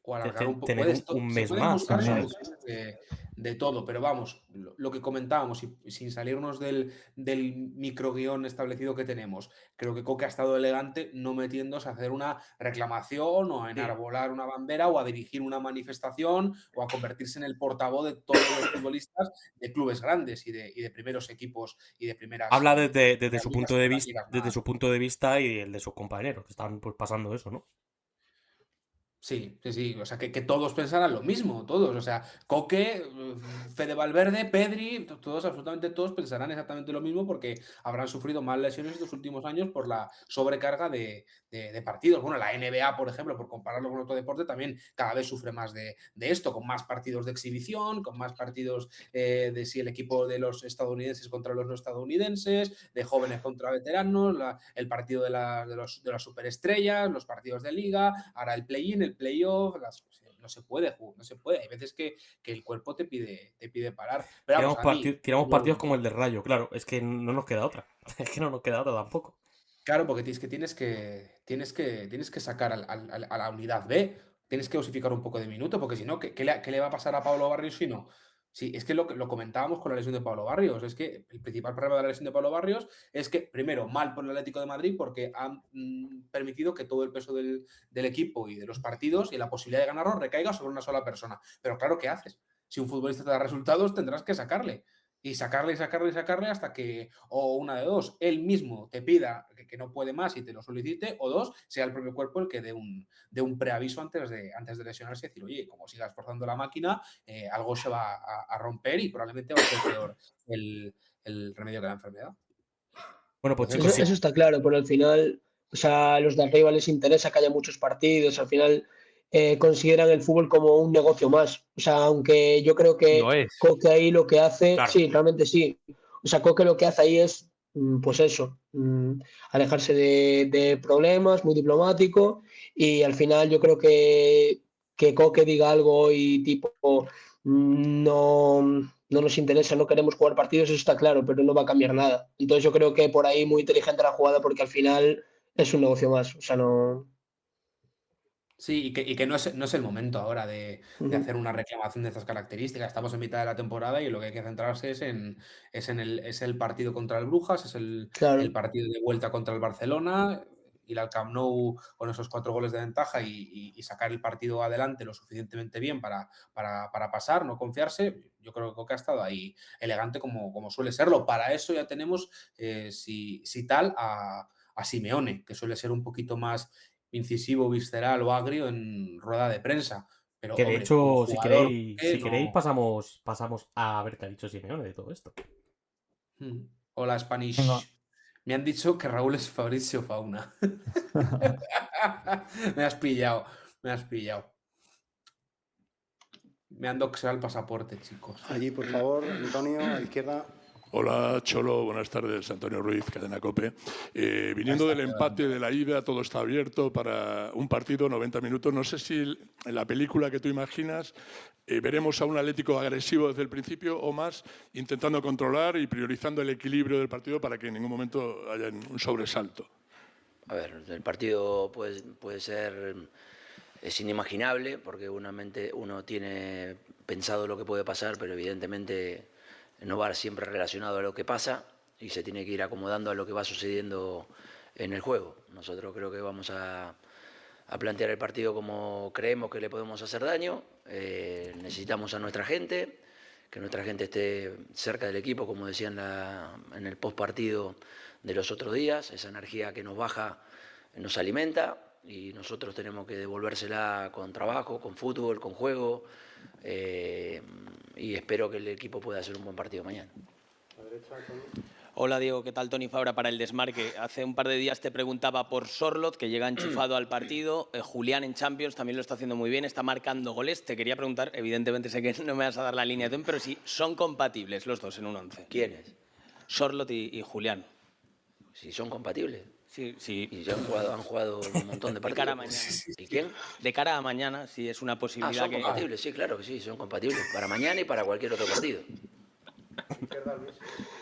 O alargar un poco.
Tener un
Se
mes
pueden
más
buscar
también.
soluciones de todo, pero vamos, lo que comentábamos, y sin salirnos del microguión establecido que tenemos, creo que Coque ha estado elegante no metiéndose a hacer una reclamación o a enarbolar una bandera o a dirigir una manifestación o a convertirse en el portavoz de todos los futbolistas de clubes grandes y de primeros equipos y de primeras
Habla desde su
ligas
punto
o
de
de las
vista,
ligas
desde su punto de vista y el de sus compañeros, que están pues pasando eso, ¿no?
Sí. O sea, que todos pensaran lo mismo, todos. O sea, Coque, Fede Valverde, Pedri, todos, absolutamente todos pensarán exactamente lo mismo porque habrán sufrido más lesiones estos últimos años por la sobrecarga de partidos. Bueno, la NBA, por ejemplo, por compararlo con otro deporte, también cada vez sufre más de esto, con más partidos de exhibición, con más partidos de si el equipo de los estadounidenses contra los no estadounidenses, de jóvenes contra veteranos, el partido de las superestrellas, los partidos de liga, ahora el play-in, el playoff, no se puede. Hay veces que el cuerpo te pide parar. Pero vamos,
Tiramos partidos como el de Rayo, claro, es que no nos queda otra. Es que no nos queda otra tampoco.
Claro, porque tienes que sacar a la unidad B, tienes que dosificar un poco de minuto, porque si no, ¿qué le va a pasar a Pablo Barrios si no? Sí, es que lo comentábamos con la lesión de Pablo Barrios, es que el principal problema de la lesión de Pablo Barrios es que, primero, mal por el Atlético de Madrid porque han permitido que todo el peso del equipo y de los partidos y la posibilidad de ganarlos recaiga sobre una sola persona. Pero claro, ¿qué haces? Si un futbolista te da resultados, tendrás que sacarle. Y sacarle hasta que, o una de dos, él mismo te pida que no puede más y te lo solicite, o dos, sea el propio cuerpo el que dé un preaviso antes de lesionarse y decir, oye, como sigas forzando la máquina, algo se va a romper y probablemente va a ser peor el remedio que la enfermedad.
Bueno, pues chicos,
Eso está claro, pero al final, o sea, a los de arriba les interesa que haya muchos partidos, al final consideran el fútbol como un negocio más. O sea, aunque yo creo que
Lo es.
Coque ahí lo que hace,
Claro.
sí, realmente sí. O sea, Coque lo que hace ahí es, pues eso, alejarse de problemas, muy diplomático, y al final yo creo que Coque diga algo y tipo, no nos interesa, no queremos jugar partidos, eso está claro, pero no va a cambiar nada. Entonces yo creo que por ahí muy inteligente la jugada porque al final es un negocio más, o sea, no...
Sí, y que no es el momento ahora de hacer una reclamación de estas características. Estamos en mitad de la temporada y lo que hay que centrarse es el partido contra el Brujas, es el
Claro.
partido de vuelta contra el Barcelona, ir al Camp Nou con esos 4 goles de ventaja y sacar el partido adelante lo suficientemente bien para pasar, no confiarse. Yo creo que Coque ha estado ahí elegante como suele serlo. Para eso ya tenemos, si tal, a Simeone, que suele ser un poquito más incisivo, visceral o agrio en rueda de prensa. Pero,
que de
hombre, como
hecho,
jugador,
si queréis
no...
pasamos a ver qué ha dicho Simeone de todo esto.
Hola,
Venga.
Spanish. Me han dicho que Raúl es Fabricio Fauna. Me has pillado. Me han doxeado el pasaporte, chicos.
Allí, por favor, Antonio, a la izquierda.
Hola, Cholo, buenas tardes. Antonio Ruiz, Cadena COPE. Viniendo del empate de la ida, todo está abierto para un partido, 90 minutos. No sé si en la película que tú imaginas veremos a un Atlético agresivo desde el principio o más, intentando controlar y priorizando el equilibrio del partido para que en ningún momento haya un sobresalto.
A ver, el partido puede ser... Es inimaginable porque uno tiene pensado lo que puede pasar, pero evidentemente no va siempre relacionado a lo que pasa y se tiene que ir acomodando a lo que va sucediendo en el juego. Nosotros creo que vamos a plantear el partido como creemos que le podemos hacer daño. Necesitamos a nuestra gente, que nuestra gente esté cerca del equipo, como decía en el postpartido de los otros días. Esa energía que nos baja nos alimenta y nosotros tenemos que devolvérsela con trabajo, con fútbol, con juego. Y espero que el equipo pueda hacer un buen partido mañana.
Hola Diego, ¿qué tal? Toni Fabra para el Desmarque. Hace un par de días te preguntaba por Sorloth, que llega enchufado al partido. Julián en Champions también lo está haciendo muy bien, está marcando goles. Te quería preguntar, evidentemente sé que no me vas a dar la alineación, pero si son compatibles los dos en un 11.
¿Quiénes?
Sorloth y Julián.
Si son compatibles.
Sí, sí.
Y ya han jugado un montón de partidos.
De cara a mañana.
¿Y quién?
De cara a mañana, si es una posibilidad.
Son compatibles, sí, claro que sí, son compatibles. Para mañana y para cualquier otro partido.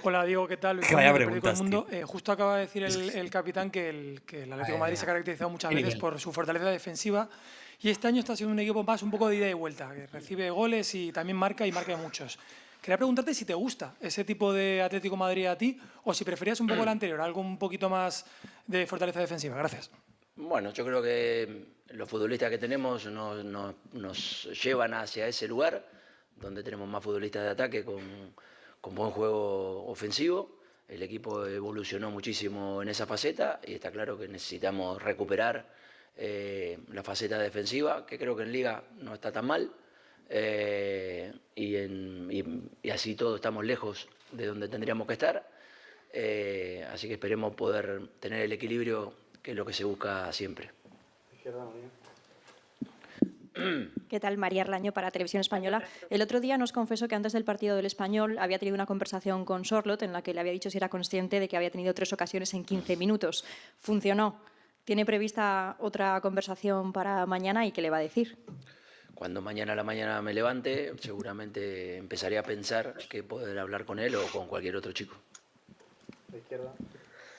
Hola Diego, ¿qué tal?
Que vaya
Del periódico
preguntas,
El Mundo. Justo acaba de decir el capitán que el Atlético de Madrid se ha caracterizado muchas veces por su fortaleza defensiva y este año está siendo un equipo más un poco de ida y vuelta, que recibe goles y también marca y marca muchos. Quería preguntarte si te gusta ese tipo de Atlético de Madrid a ti o si preferías un poco el anterior, algo un poquito más de fortaleza defensiva. Gracias.
Bueno, yo creo que los futbolistas que tenemos nos llevan hacia ese lugar donde tenemos más futbolistas de ataque con buen juego ofensivo. El equipo evolucionó muchísimo en esa faceta y está claro que necesitamos recuperar la faceta defensiva, que creo que en Liga no está tan mal. Y así todos estamos lejos de donde tendríamos que estar. Así que esperemos poder tener el equilibrio, que es lo que se busca siempre.
¿Qué tal? María Arlaño para Televisión Española. El otro día nos confesó que antes del partido del Español había tenido una conversación con Sorloth en la que le había dicho si era consciente de que había tenido 3 ocasiones en 15 minutos. Funcionó. ¿Tiene prevista otra conversación para mañana y qué le va a decir?
Cuando mañana a la mañana me levante, seguramente empezaré a pensar que poder hablar con él o con cualquier otro chico.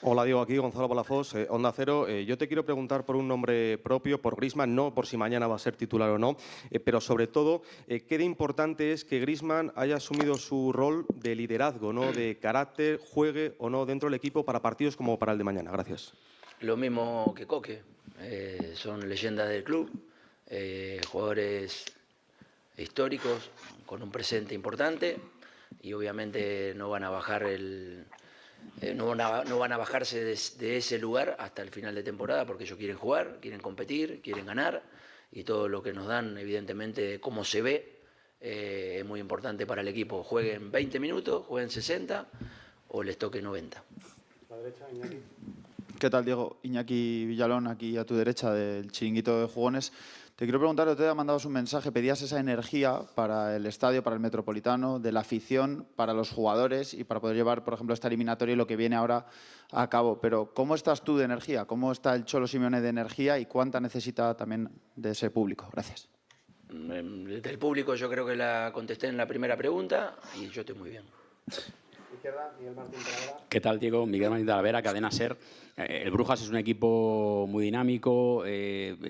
Hola Diego, aquí Gonzalo Palafox, Onda Cero. Yo te quiero preguntar por un nombre propio, por Griezmann, no por si mañana va a ser titular o no, pero sobre todo, qué de importante es que Griezmann haya asumido su rol de liderazgo, ¿no? De carácter, juegue o no dentro del equipo para partidos como para el de mañana. Gracias.
Lo mismo que Coque, son leyendas del club, jugadores históricos con un presente importante y obviamente no van a bajar no van a bajarse de ese lugar hasta el final de temporada porque ellos quieren jugar, quieren competir, quieren ganar y todo lo que nos dan, evidentemente, como se ve, es muy importante para el equipo. Jueguen 20 minutos, jueguen 60 o les toque 90.
La derecha, Iñaki.
¿Qué tal, Diego? Iñaki Villalón, aquí a tu derecha del Chiringuito de Jugones. Te quiero preguntar, te ha mandado un mensaje, pedías esa energía para el estadio, para el Metropolitano, de la afición, para los jugadores y para poder llevar, por ejemplo, esta eliminatoria y lo que viene ahora a cabo. Pero, ¿cómo estás tú de energía? ¿Cómo está el Cholo Simeone de energía y cuánta necesita también de ese público? Gracias.
Del público yo creo que la contesté en la primera pregunta y yo estoy muy bien.
Izquierda, Miguel Martín Talavera.
¿Qué tal, Diego? Miguel Martín Talavera, Cadena SER. El Brujas es un equipo muy dinámico,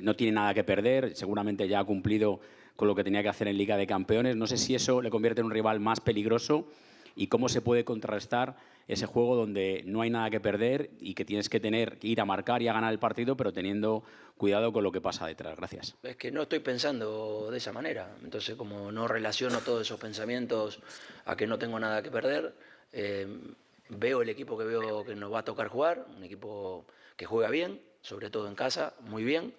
no tiene nada que perder, seguramente ya ha cumplido con lo que tenía que hacer en Liga de Campeones. No sé si eso le convierte en un rival más peligroso y cómo se puede contrarrestar ese juego donde no hay nada que perder y que tienes que ir a marcar y a ganar el partido, pero teniendo cuidado con lo que pasa detrás. Gracias.
Es que no estoy pensando de esa manera, entonces como no relaciono todos esos pensamientos a que no tengo nada que perder, veo el equipo que veo que nos va a tocar jugar, un equipo que juega bien, sobre todo en casa, muy bien,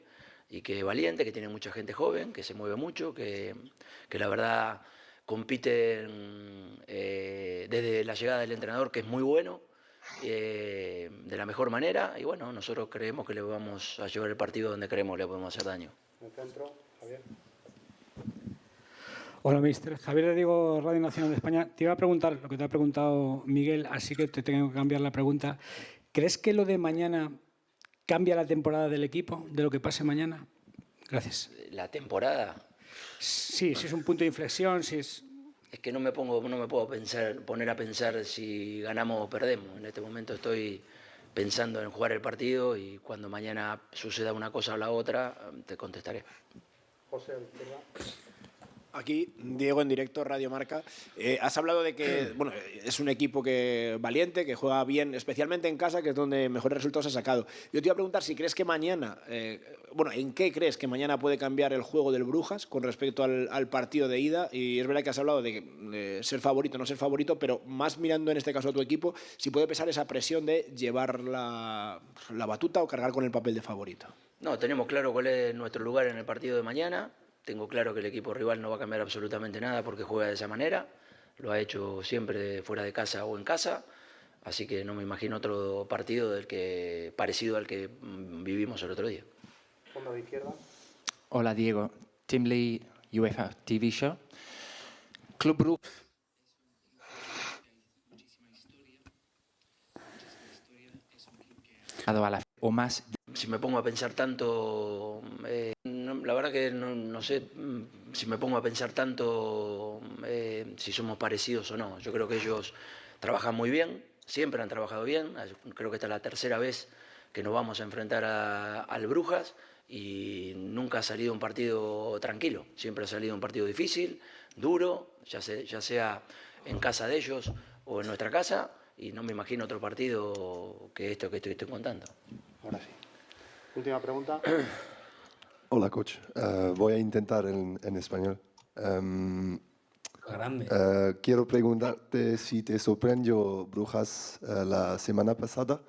y que es valiente, que tiene mucha gente joven, que se mueve mucho, que la verdad compiten desde la llegada del entrenador, que es muy bueno, de la mejor manera, y bueno, nosotros creemos que le vamos a llevar el partido donde creemos le podemos hacer daño.
En el centro, Javier.
Hola, mister. Javier de Diego, Radio Nacional de España. Te iba a preguntar lo que te ha preguntado Miguel, así que te tengo que cambiar la pregunta. ¿Crees que lo de mañana cambia la temporada del equipo, de lo que pase mañana? Gracias.
¿La temporada?
Sí, si es un punto de inflexión, si es...
Es que no me puedo poner a pensar si ganamos o perdemos. En este momento estoy pensando en jugar el partido y cuando mañana suceda una cosa o la otra, te contestaré.
José, a la izquierda.
Aquí, Diego, en directo, Radio Marca. Has hablado de que bueno, es un equipo valiente, que juega bien, especialmente en casa, que es donde mejores resultados ha sacado. Yo te iba a preguntar si crees que mañana, ¿en qué crees que mañana puede cambiar el juego del Brujas con respecto al partido de ida? Y es verdad que has hablado de ser favorito, no ser favorito, pero más mirando en este caso a tu equipo, si puede pesar esa presión de llevar la batuta o cargar con el papel de favorito.
No, tenemos claro cuál es nuestro lugar en el partido de mañana. Tengo claro que el equipo rival no va a cambiar absolutamente nada porque juega de esa manera. Lo ha hecho siempre fuera de casa o en casa. Así que no me imagino otro partido parecido al que vivimos el otro día.
Fondo de izquierda.
Hola Diego, Tim Lee, UEFA TV Show. Club Brugge. O más.
Si me pongo a pensar tanto, la verdad que no sé si me pongo a pensar tanto si somos parecidos o no. Yo creo que ellos trabajan muy bien, siempre han trabajado bien. Creo que esta es la tercera vez que nos vamos a enfrentar al Brujas y nunca ha salido un partido tranquilo. Siempre ha salido un partido difícil, duro, ya sea en casa de ellos o en nuestra casa. Y no me imagino otro partido que esto que estoy contando.
Ahora sí. Última pregunta.
Hola, coach. Voy a intentar en español.
Grande.
Quiero preguntarte si te sorprendió Brujas la semana pasada,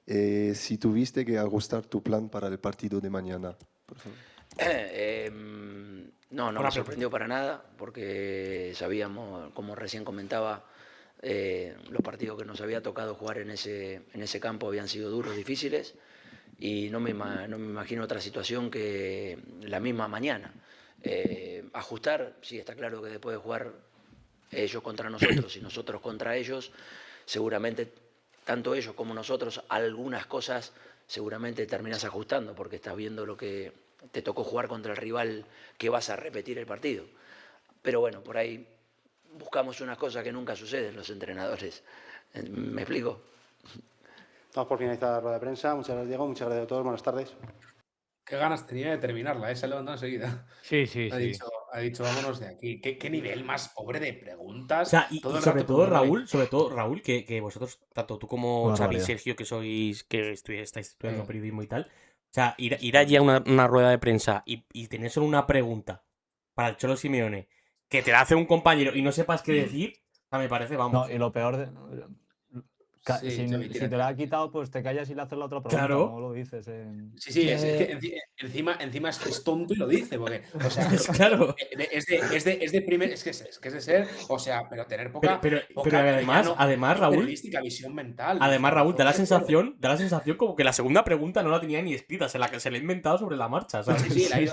si tuviste que ajustar tu plan para el partido de mañana, por favor.
No me sorprendió para nada, porque sabíamos, como recién comentaba, los partidos que nos había tocado jugar en ese campo habían sido duros, difíciles, y no me imagino otra situación que la misma mañana. Ajustar, sí, está claro que después de jugar ellos contra nosotros y nosotros contra ellos, seguramente tanto ellos como nosotros, algunas cosas seguramente terminas ajustando, porque estás viendo lo que te tocó jugar contra el rival que vas a repetir el partido. Pero bueno, por ahí buscamos unas cosas que nunca suceden los entrenadores. ¿Me explico?
Estamos por finalizar la rueda de prensa. Muchas gracias, Diego. Muchas gracias a todos. Buenas tardes.
Qué ganas tenía de terminarla, se ha levantado enseguida.
Sí.
Ha dicho, vámonos de aquí. ¿Qué nivel más pobre de preguntas?
O sea, y sobre todo Raúl, que vosotros, tanto tú como
Una
Xavi y
barbaridad.
Sergio, estáis estudiando periodismo y tal, o sea, ir allí a una rueda de prensa y tener solo una pregunta para el Cholo Simeone, que te la hace un compañero y no sepas qué decir, o sea, me parece, vamos.
No, y lo peor
Sí,
si
Xavi,
te la ha quitado, pues te callas y le haces la otra pregunta,
Claro.
no lo dices.
Sí, es que encima es tonto y lo dice, porque, o sea,
Claro.
es de primer, es que es de ser, o sea, pero tener poca,
Pero
poca
además, Raúl,
periodística, visión mental.
además,
o sea,
Raúl, da la
fuerte.
sensación como que la segunda pregunta no la tenía ni escrita, se la ha inventado sobre la marcha, ¿sabes?
Sí, la ha ido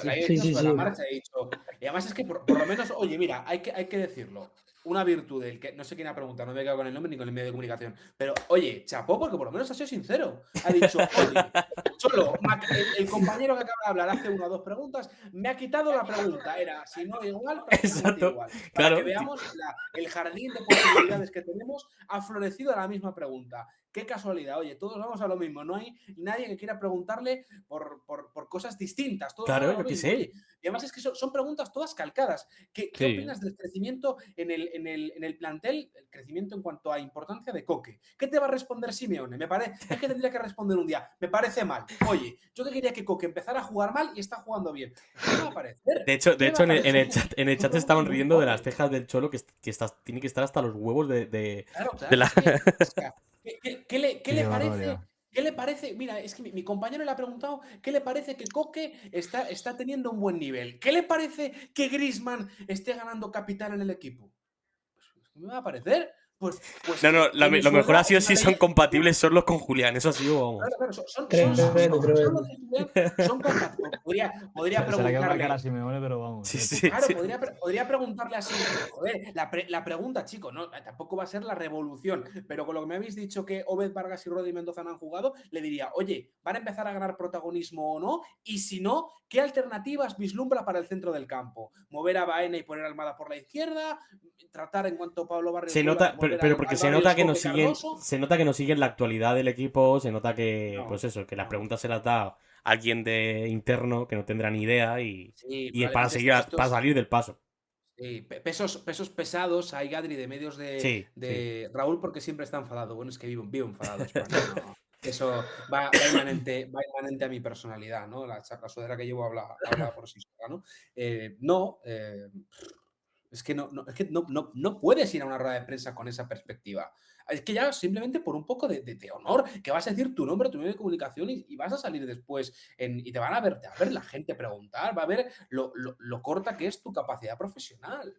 sobre la marcha, he dicho. Y además es que por lo menos, oye, mira, hay que decirlo. Una virtud del que no sé quién ha preguntado, no me he quedado con el nombre ni con el medio de comunicación. Pero, oye, chapó, porque por lo menos ha sido sincero. Ha dicho, oye, Cholo, el compañero que acaba de hablar hace 1 o 2 preguntas, me ha quitado la pregunta. Era, si no igual, prácticamente igual. Para
claro.
que veamos el jardín de posibilidades que tenemos, ha florecido a la misma pregunta. Qué casualidad, oye, todos vamos a lo mismo. No hay nadie que quiera preguntarle por cosas distintas. Todos
Claro,
van a lo
yo qué
mismo.
sé.
Oye, y además es que son preguntas todas calcadas. ¿Qué opinas del crecimiento en el plantel, el crecimiento en cuanto a importancia de Coque? ¿Qué te va a responder Simeone? Es que tendría que responder un día. Me parece mal. Oye, yo que quería que Coque empezara a jugar mal y está jugando bien. ¿Qué va a parecer?
De hecho en el chat se estaban riendo de las cejas del Cholo, que tiene que estar hasta los huevos de la...
¿Qué le parece? ¿Qué le parece? Mira, es que mi compañero le ha preguntado ¿qué le parece que Coque está teniendo un buen nivel? ¿Qué le parece que Griezmann esté ganando capital en el equipo? Pues, ¿qué me va a parecer? Pues
No, lo mejor ha sido si son compatibles solo con Julián, eso ha sido, vamos.
Claro, son compatibles. Podría
Se la quedó una cara a
preguntarle.
Simeone, pero vamos.
Claro, podría preguntarle así. Joder, la pregunta, chico, no, tampoco va a ser la revolución, pero con lo que me habéis dicho que Obed Vargas y Rodri Mendoza no han jugado, le diría, oye, ¿van a empezar a ganar protagonismo o no? Y si no, ¿qué alternativas vislumbra para el centro del campo? ¿Mover a Baena y poner a Almada por la izquierda? ¿Tratar en cuanto Pablo Barrios?
Se nota, pero porque se nota que no siguen la actualidad del equipo, se nota que, pues eso, que las preguntas se las da alguien de interno que no tendrá ni idea y es para salir del paso.
Sí, pesos pesados, hay Gadri de medios de Raúl porque siempre está enfadado. Bueno, es que vivo enfadado. No. Eso va inmanente a mi personalidad, ¿no? La sudadera que llevo habla por sí sola, ¿no? Es que no puedes ir a una rueda de prensa con esa perspectiva. Es que ya simplemente por un poco de honor, que vas a decir tu nombre, tu medio de comunicación y vas a salir después y te van a ver la gente preguntar, va a ver lo corta que es tu capacidad profesional.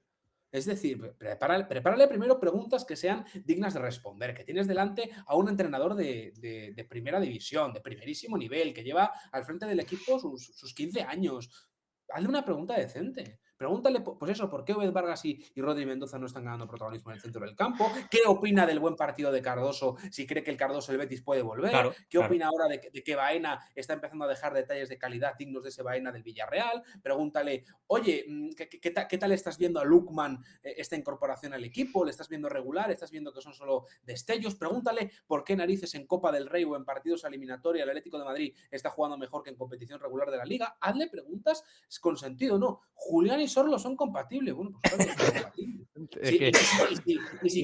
Es decir, prepárale primero preguntas que sean dignas de responder, que tienes delante a un entrenador de primera división, de primerísimo nivel, que lleva al frente del equipo sus 15 años. Hazle una pregunta decente. Pregúntale, pues eso, ¿por qué Obed Vargas y Rodri Mendoza no están ganando protagonismo en el centro del campo? ¿Qué opina del buen partido de Cardoso? Si cree que el Cardoso del Betis puede volver.
Claro,
¿Qué
claro.
opina ahora de que Baena está empezando a dejar detalles de calidad dignos de ese Baena del Villarreal? Pregúntale, oye, ¿qué tal estás viendo a Lukman esta incorporación al equipo? ¿Le estás viendo regular? ¿Estás viendo que son solo destellos? Pregúntale por qué narices en Copa del Rey o en partidos eliminatorios el Atlético de Madrid está jugando mejor que en competición regular de la Liga. Hazle preguntas con sentido, ¿no? Julián y Sorlo son compatibles. Bueno, pues claro que son compatibles.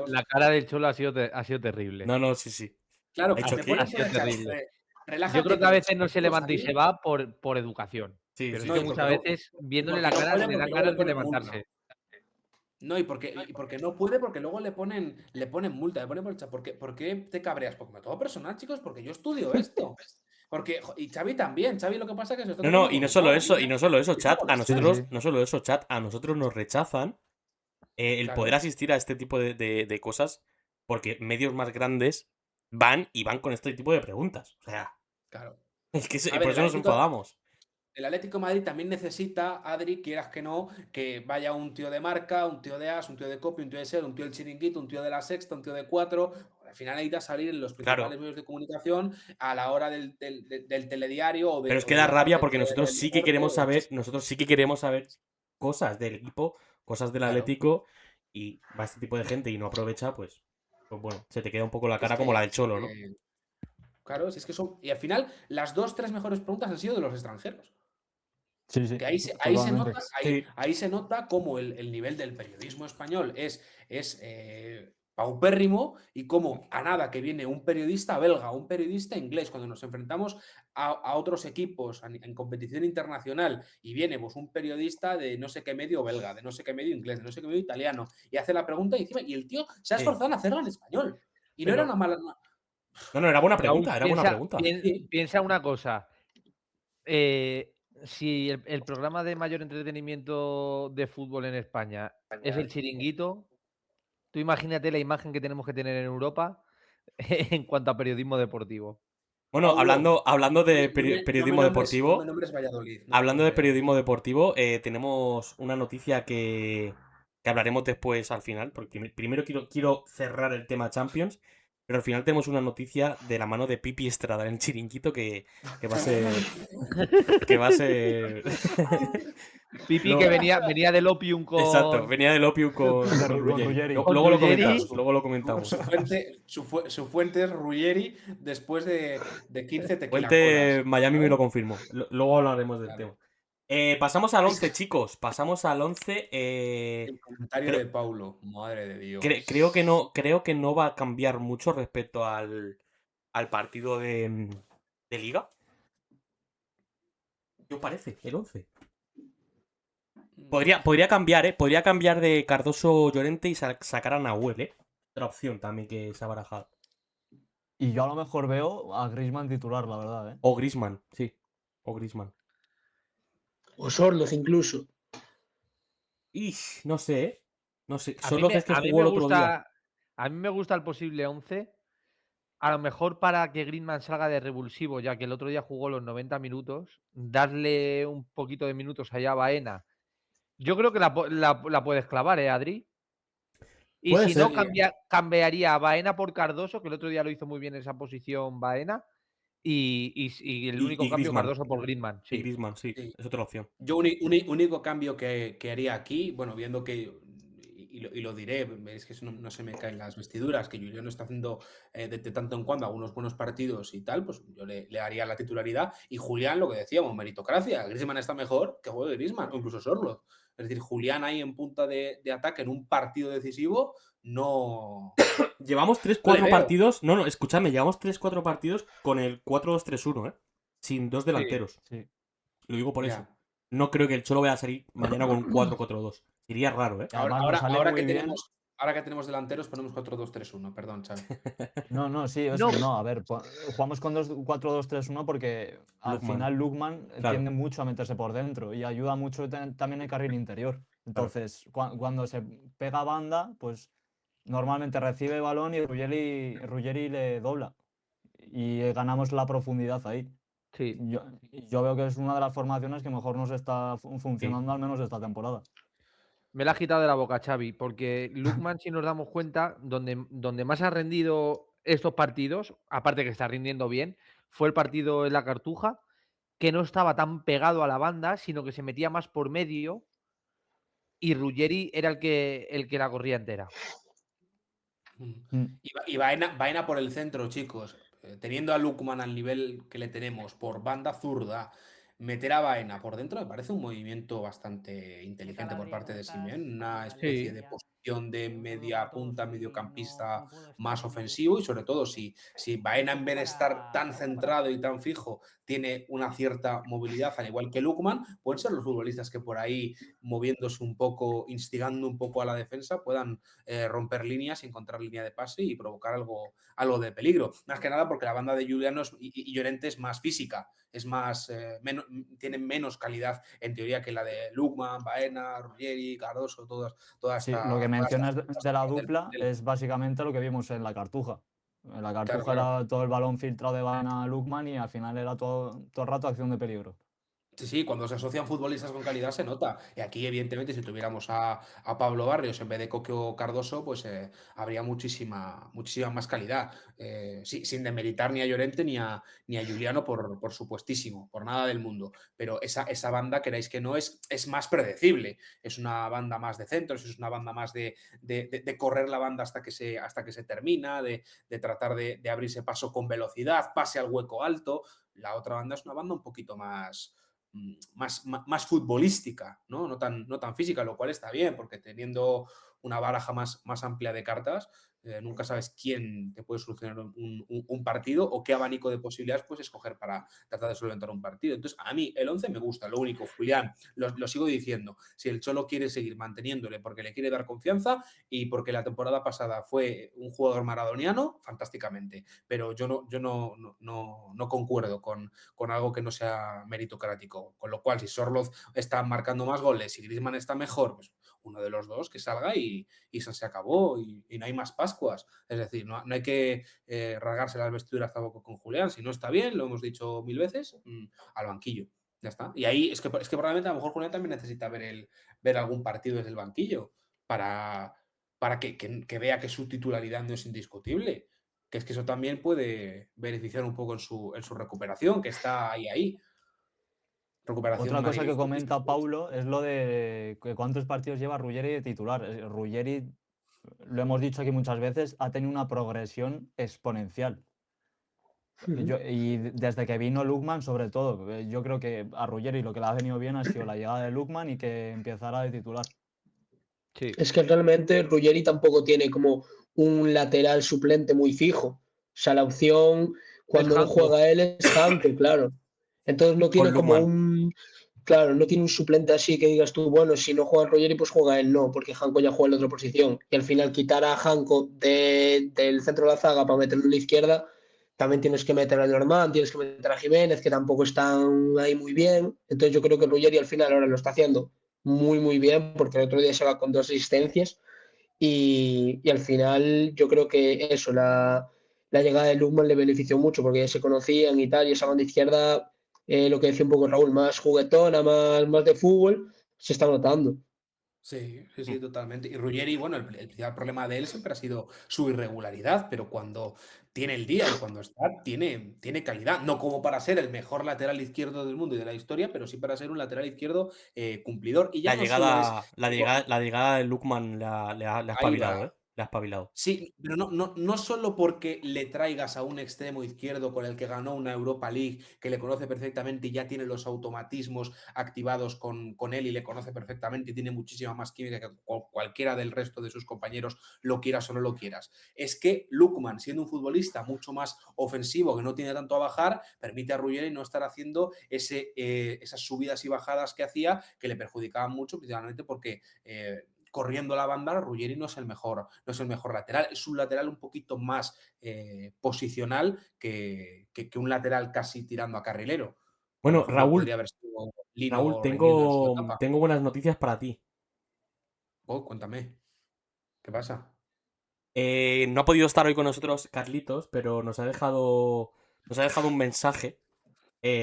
La cara del Cholo ha sido terrible.
No, sí, sí.
Claro,
Ha dicho,
me
¿qué?
ponen
Ha sido terrible.
relájate.
Yo creo que a veces no se
le
levanta y se va por educación.
Sí,
pero
sí,
es que muchas veces, viéndole la cara, le dan ganas de levantarse.
No, y porque no puede, porque luego le ponen multa, le ponen multa. ¿Por qué te cabreas? Porque me todo personal, chicos, porque yo estudio esto. Y Xavi también. Xavi lo que pasa es que se está
No, y no solo eso, chat.
Sí.
No solo eso, chat. A nosotros nos rechazan el
Claro.
poder asistir a este tipo de cosas porque medios más grandes van con este tipo de preguntas. O sea,
Claro.
es que
A ver,
por eso nos enfadamos.
El Atlético de Madrid también necesita, Adri, quieras que no, que vaya un tío de marca, un tío de as, un tío de copy, un tío de ser, un tío del chiringuito, un tío de la sexta, un tío de 4. Al final necesita salir en los principales medios de comunicación a la hora del telediario. O
Pero es que da rabia porque nosotros sí que queremos saber cosas del equipo, cosas del Atlético, y va este tipo de gente y no aprovecha, pues bueno, se te queda un poco la cara como la del Cholo, ¿no?
Claro, si es que son. Y al final, las 2-3 mejores preguntas han sido de los extranjeros.
Sí.
Que ahí se nota cómo el nivel del periodismo español es paupérrimo y cómo a nada que viene un periodista belga, un periodista inglés, cuando nos enfrentamos a otros equipos en competición internacional y viene pues un periodista de no sé qué medio belga, de no sé qué medio inglés, de no sé qué medio italiano y hace la pregunta y el tío se ha esforzado en hacerla en español. Y no era una mala...
No, era buena pregunta,
Piensa una cosa. Si el programa de mayor entretenimiento de fútbol en España es el Chiringuito, tú imagínate la imagen que tenemos que tener en Europa en cuanto a periodismo deportivo.
Bueno, hablando de periodismo deportivo, tenemos una noticia que hablaremos después al final, porque primero quiero cerrar el tema Champions. Pero al final tenemos una noticia de la mano de Pipi Estrada en el Chiringuito que va a ser...
Pipi no. Que venía del Opium con...
Exacto, venía del Opium con Ruggeri. Luego lo comentamos.
Su fuente es Ruggeri después de 15 tequila
fuente
colas.
Miami me lo confirmó. Luego hablaremos del tema. Pasamos al 11, chicos. Pasamos al 11.
El comentario de Paulo, madre de Dios.
Creo que no va a cambiar mucho respecto al partido de Liga. ¿Qué os parece? El 11. Podría cambiar, Podría cambiar de Cardoso Llorente y sacar a Nahuel, Otra opción también que se ha barajado.
Y yo a lo mejor veo a Griezmann titular, la verdad,
O Griezmann, sí. O Griezmann.
O Sorloz incluso.
Y no sé, No sé. Sorloz es que jugó el otro día.
A mí me gusta el posible 11. A lo mejor para que Griezmann salga de revulsivo, ya que el otro día jugó los 90 minutos, darle un poquito de minutos allá a Baena. Yo creo que la puedes clavar, Adri? Y
Puede
si
ser.
no, cambiaría a Baena por Cardoso, que el otro día lo hizo muy bien en esa posición Baena. Y el único cambio,
Griezmann.
Cardoso por Griezmann. Sí.
Y Griezmann, sí, es otra opción.
Yo único cambio que haría aquí, bueno, viendo que, y lo diré, es que eso no se me caen las vestiduras, que Julián no está haciendo de tanto en cuando algunos buenos partidos y tal, pues yo le haría la titularidad. Y Julián, lo que decíamos, meritocracia. Griezmann está mejor que juegue Griezmann, o incluso Sorloz. Es decir, Julián ahí en punta de ataque en un partido decisivo, no...
Llevamos 3-4 partidos. No, escúchame, llevamos 3-4 partidos con el 4-2-3-1, sin dos delanteros.
Sí.
Lo digo por eso. No creo que el Cholo vaya a salir mañana con un 4-4-2. Sería raro,
Ahora que tenemos delanteros ponemos 4-2-3-1, perdón, Xavi.
Sí, a ver, jugamos con 4-2-3-1 porque al final Lukman tiende mucho a meterse por dentro y ayuda mucho también el carril interior. Entonces, cuando se pega a banda, pues normalmente recibe el balón y Ruggeri le dobla. Y ganamos la profundidad ahí.
Sí.
Yo veo que es una de las formaciones que mejor nos está funcionando, al menos esta temporada.
Me la has quitado de la boca, Xavi, porque Lookman, si nos damos cuenta, donde más ha rendido estos partidos, aparte que está rindiendo bien, fue el partido en la Cartuja, que no estaba tan pegado a la banda, sino que se metía más por medio y Ruggeri era el que la corría entera.
Y Baena por el centro, chicos. Teniendo a Lookman al nivel que le tenemos por banda zurda, meter a Baena por dentro me parece un movimiento bastante inteligente por parte de Simeone. Una especie de posición de media punta, mediocampista más ofensivo y sobre todo si Baena en vez de estar tan centrado y tan fijo tiene una cierta movilidad, al igual que Lookman, pueden ser los futbolistas que por ahí moviéndose un poco, instigando un poco a la defensa, puedan romper líneas, encontrar línea de pase y provocar algo de peligro. Más que nada porque la banda de Juliano y Llorente es más física, es más tiene menos calidad en teoría que la de Lookman, Baena, Ruggeri, Cardoso, toda
Sí,
esta...
lo que mencionas de la dupla es básicamente lo que vimos en la Cartuja. En la Cartuja era todo el balón filtrado de Baena a Lookman y al final era todo el rato acción de peligro.
Sí, cuando se asocian futbolistas con calidad se nota. Y aquí, evidentemente, si tuviéramos a Pablo Barrios en vez de Coque o Cardoso, pues habría muchísima más calidad. Sin demeritar ni a Llorente ni a Juliano, por supuestísimo, por nada del mundo. Pero esa banda, queráis que no, es más predecible. Es una banda más de centros, es una banda más de correr la banda hasta que se termina, de tratar de abrirse paso con velocidad, pase al hueco alto. La otra banda es una banda un poquito más futbolística, ¿no? No tan física, lo cual está bien, porque teniendo una baraja más amplia de cartas, nunca sabes quién te puede solucionar un partido o qué abanico de posibilidades puedes escoger para tratar de solventar un partido. Entonces, a mí el 11 me gusta, lo único, Julián, lo sigo diciendo, si el Cholo quiere seguir manteniéndole porque le quiere dar confianza y porque la temporada pasada fue un jugador maradoniano, fantásticamente, pero yo no concuerdo con algo que no sea meritocrático, con lo cual si Sorloth está marcando más goles y Griezmann está mejor, pues uno de los dos que salga y se acabó y no hay más Pascuas. Es decir, no hay que rasgarse las vestiduras tampoco con Julián. Si no está bien, lo hemos dicho 1000 veces, al banquillo. Ya está. Y ahí es que probablemente a lo mejor Julián también necesita ver algún partido desde el banquillo para que vea que su titularidad no es indiscutible. Que es que eso también puede beneficiar un poco en su recuperación, que está ahí.
Otra cosa que comenta Paulo es lo de que cuántos partidos lleva Ruggeri de titular. Ruggeri, lo hemos dicho aquí muchas veces, ha tenido una progresión exponencial. Y desde que vino Lookman, sobre todo, yo creo que a Ruggeri lo que le ha venido bien ha sido la llegada de Lookman y que empezara de titular.
Sí.
Es que realmente Ruggeri tampoco tiene como un lateral suplente muy fijo. O sea, la opción cuando no juega él es Janko, claro. Entonces no tiene como no tiene un suplente así que digas tú, bueno, si no juega Ruggeri, pues juega él, no, porque Janko ya juega en la otra posición. Y al final quitar a Janko del centro de la zaga para meterlo en la izquierda, también tienes que meter a Norman, tienes que meter a Jiménez, que tampoco están ahí muy bien. Entonces yo creo que Ruggeri al final ahora lo está haciendo muy bien, porque el otro día se va con 2 asistencias y al final yo creo que eso, la llegada de Lookman le benefició mucho porque ya se conocían y tal, y esa banda izquierda, lo que decía un poco Raúl, más juguetona, más de fútbol, se está notando.
Sí, totalmente. Y Ruggeri, bueno, el principal problema de él siempre ha sido su irregularidad, pero cuando tiene el día y cuando está, tiene calidad. No como para ser el mejor lateral izquierdo del mundo y de la historia, pero sí para ser un lateral izquierdo cumplidor. Y ya
la llegada de Lookman le ha espabilado, ¿eh? Le ha espabilado.
Sí, pero no solo porque le traigas a un extremo izquierdo con el que ganó una Europa League, que le conoce perfectamente y ya tiene los automatismos activados con él y le conoce perfectamente y tiene muchísima más química que cualquiera del resto de sus compañeros, lo quieras o no lo quieras. Es que Lookman, siendo un futbolista mucho más ofensivo, que no tiene tanto a bajar, permite a Ruggeri no estar haciendo esas subidas y bajadas que hacía, que le perjudicaban mucho, principalmente porque corriendo la banda, Ruggeri no es el mejor lateral, es un lateral un poquito más posicional que un lateral casi tirando a
Bueno, Raúl,
podría haber sido Lino
Raúl,
o Reguilón en su etapa.
tengo buenas noticias para ti.
Cuéntame, ¿qué pasa?
No ha podido estar hoy con nosotros Carlitos, pero nos ha dejado un mensaje.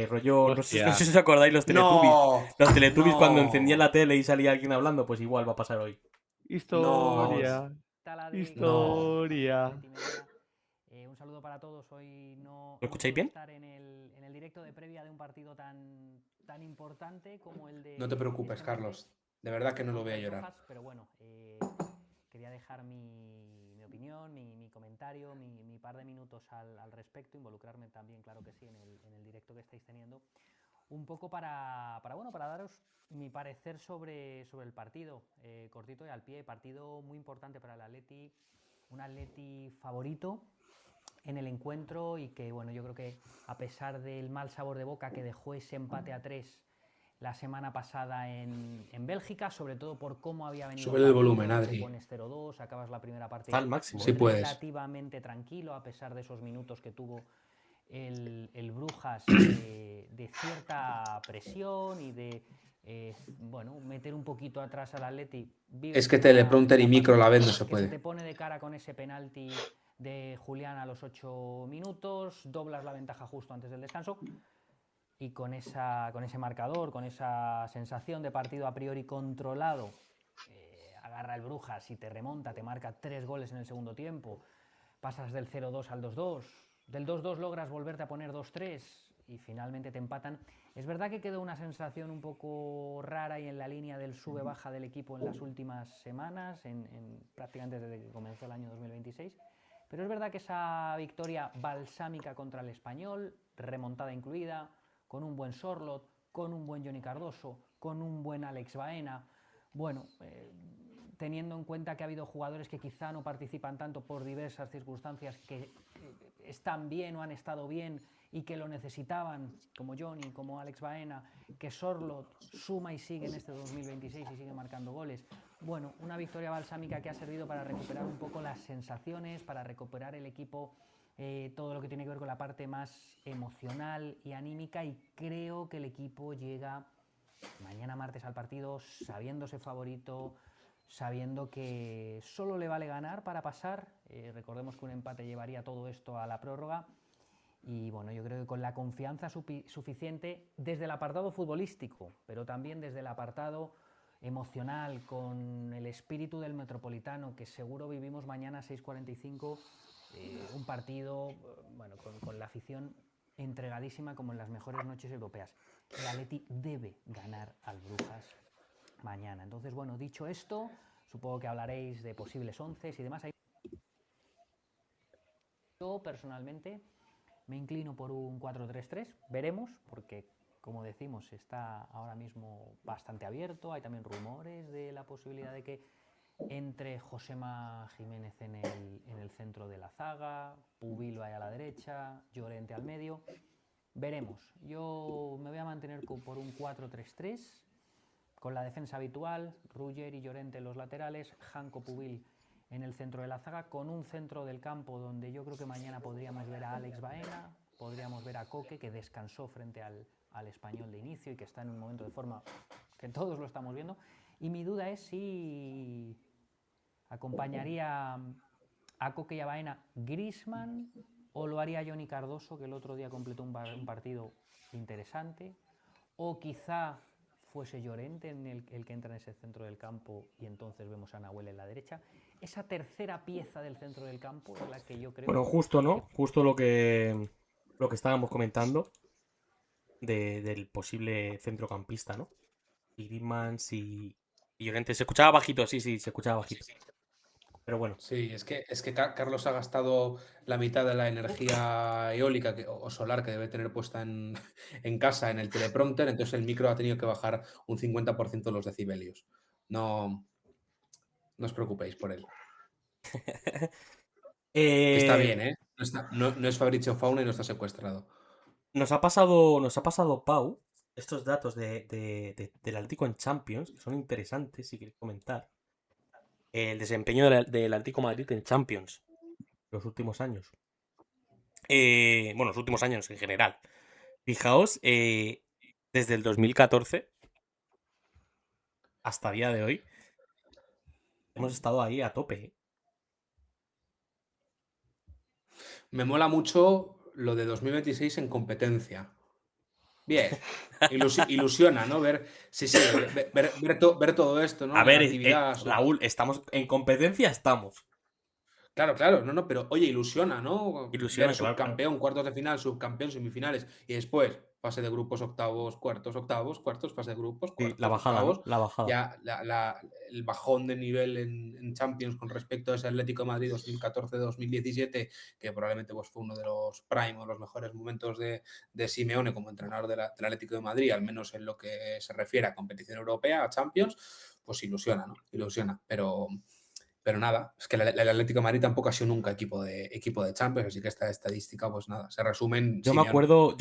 Rollo, no sé
Hostia.
si os acordáis los Teletubbies.
No,
Los Teletubbies cuando
no.
encendían la tele y salía alguien hablando, pues igual va a pasar hoy.
Historia.
No.
Historia.
Un saludo para todos. Hoy no
¿Lo escucháis
puedo
bien?
estar en el directo de previa de un partido tan importante como el de
No te preocupes,
este
Carlos. De verdad que no lo voy a
contra el
llorar.
Brujas, pero bueno, quería dejar mi opinión, mi comentario, mi par de minutos al respecto, involucrarme también, claro que sí, en el directo que estáis teniendo, un poco para daros mi parecer sobre el partido, cortito y al pie. Partido muy importante para el Atleti, un Atleti favorito en el encuentro y que, bueno, yo creo que a pesar del mal sabor de boca que dejó ese empate a 3 la semana pasada en Bélgica, sobre todo por cómo había venido
Sube el volumen, Adri.
te pones 0-2, acabas la primera parte
Está al máximo.
Sí puedes.
relativamente tranquilo, a pesar de esos minutos que tuvo el Brujas de cierta presión y de bueno, meter un poquito atrás al Atleti.
Es que teleprompter y micro a la vez no se
que se te
puede.
pone de cara con ese penalti de Julián a los 8 minutos, doblas la ventaja justo antes del descanso y con ese marcador, con esa sensación de partido a priori controlado, agarra el Brujas y te remonta, te marca 3 goles en el segundo tiempo, pasas del 0-2 al 2-2, del 2-2 logras volverte a poner 2-3 y finalmente te empatan. Es verdad que quedó una sensación un poco rara y en la línea del sube-baja del equipo en las últimas semanas, prácticamente desde que comenzó el año 2026, pero es verdad que esa victoria balsámica contra el Español, remontada incluida, con un buen Sorloth, con un buen Johnny Cardoso, con un buen Alex Baena, bueno, teniendo en cuenta que ha habido jugadores que quizá no participan tanto por diversas circunstancias, que están bien o han estado bien y que lo necesitaban, como Johnny, como Alex Baena, que Sorloth suma y sigue en este 2026 y sigue marcando goles. Bueno, una victoria balsámica que ha servido para recuperar un poco las sensaciones, para recuperar el equipo, todo lo que tiene que ver con la parte más emocional y anímica, y creo que el equipo llega mañana martes al partido sabiéndose favorito, sabiendo que solo le vale ganar para pasar. Recordemos que un empate llevaría todo esto a la prórroga. Y bueno, yo creo que con la confianza suficiente desde el apartado futbolístico, pero también desde el apartado emocional, con el espíritu del Metropolitano, que seguro vivimos mañana a 6:45, un partido bueno, con la afición entregadísima como en las mejores noches europeas. El Atleti debe ganar al Brujas mañana. Entonces, bueno, dicho esto, supongo que hablaréis de posibles onces y demás. Yo, personalmente, me inclino por un 4-3-3, veremos, porque, como decimos, está ahora mismo bastante abierto. Hay también rumores de la posibilidad de que entre Josema Jiménez en el centro de la zaga, Pubil vaya a la derecha, Llorente al medio. Veremos. Yo me voy a mantener por un 4-3-3, con la defensa habitual, Ruller y Llorente en los laterales, Janko, Pubil en el centro de la zaga, con un centro del campo donde yo creo que mañana podríamos ver a Alex Baena, podríamos ver a Coque, que descansó frente al Español de inicio y que está en un momento de forma que todos lo estamos viendo. Y mi duda es si acompañaría a Coque y a Baena Griezmann o lo haría Johnny Cardoso, que el otro día completó un partido interesante, o quizá fuese Llorente el que entra en ese centro del campo y entonces vemos a Nahuel en la derecha. Esa tercera pieza del centro del campo es la que yo creo...
Bueno, justo, ¿no? Justo lo que estábamos comentando del posible centrocampista, ¿no? Y Griezmann y Llorente. Se escuchaba bajito, sí, se escuchaba bajito. Pero bueno.
Sí, es que Carlos ha gastado la mitad de la energía eólica o solar que debe tener puesta en casa en el teleprompter, entonces el micro ha tenido que bajar un 50% los decibelios. No os preocupéis por él. Está bien, ¿eh? No es Fabrizio Fauna y no está secuestrado.
Nos ha pasado Pau estos datos del Atlético en Champions, que son interesantes, si queréis comentar. El desempeño del Atlético Madrid en Champions los últimos años. Bueno, los últimos años en general. Fijaos, desde el 2014 hasta día de hoy, hemos estado ahí a tope, ¿eh?
Me mola mucho lo de 2026 en competencia. Bien, ilusiona, ¿no? Ver todo esto, ¿no?
A ver,
Negatividad,
Raúl, ¿estamos en competencia? Estamos.
Claro, no, pero oye, ilusiona, ¿no?
Ilusiona,
Ver
claro,
subcampeón, cuartos de final, subcampeón, semifinales y después fase de grupos, octavos, cuartos, fase de grupos,
Sí,
cuartos,
la bajada, ¿no?
octavos.
La bajada.
Ya el bajón de nivel en Champions con respecto a ese Atlético de Madrid 2014-2017, que probablemente pues, fue uno de los prime o los mejores momentos de Simeone como entrenador del Atlético de Madrid, al menos en lo que se refiere a competición europea, a Champions, pues ilusiona, ¿no? Ilusiona, pero nada, es que el Atlético de Madrid tampoco ha sido nunca equipo de Champions, así que esta estadística, pues nada, se resume en
Yo me
Simeone.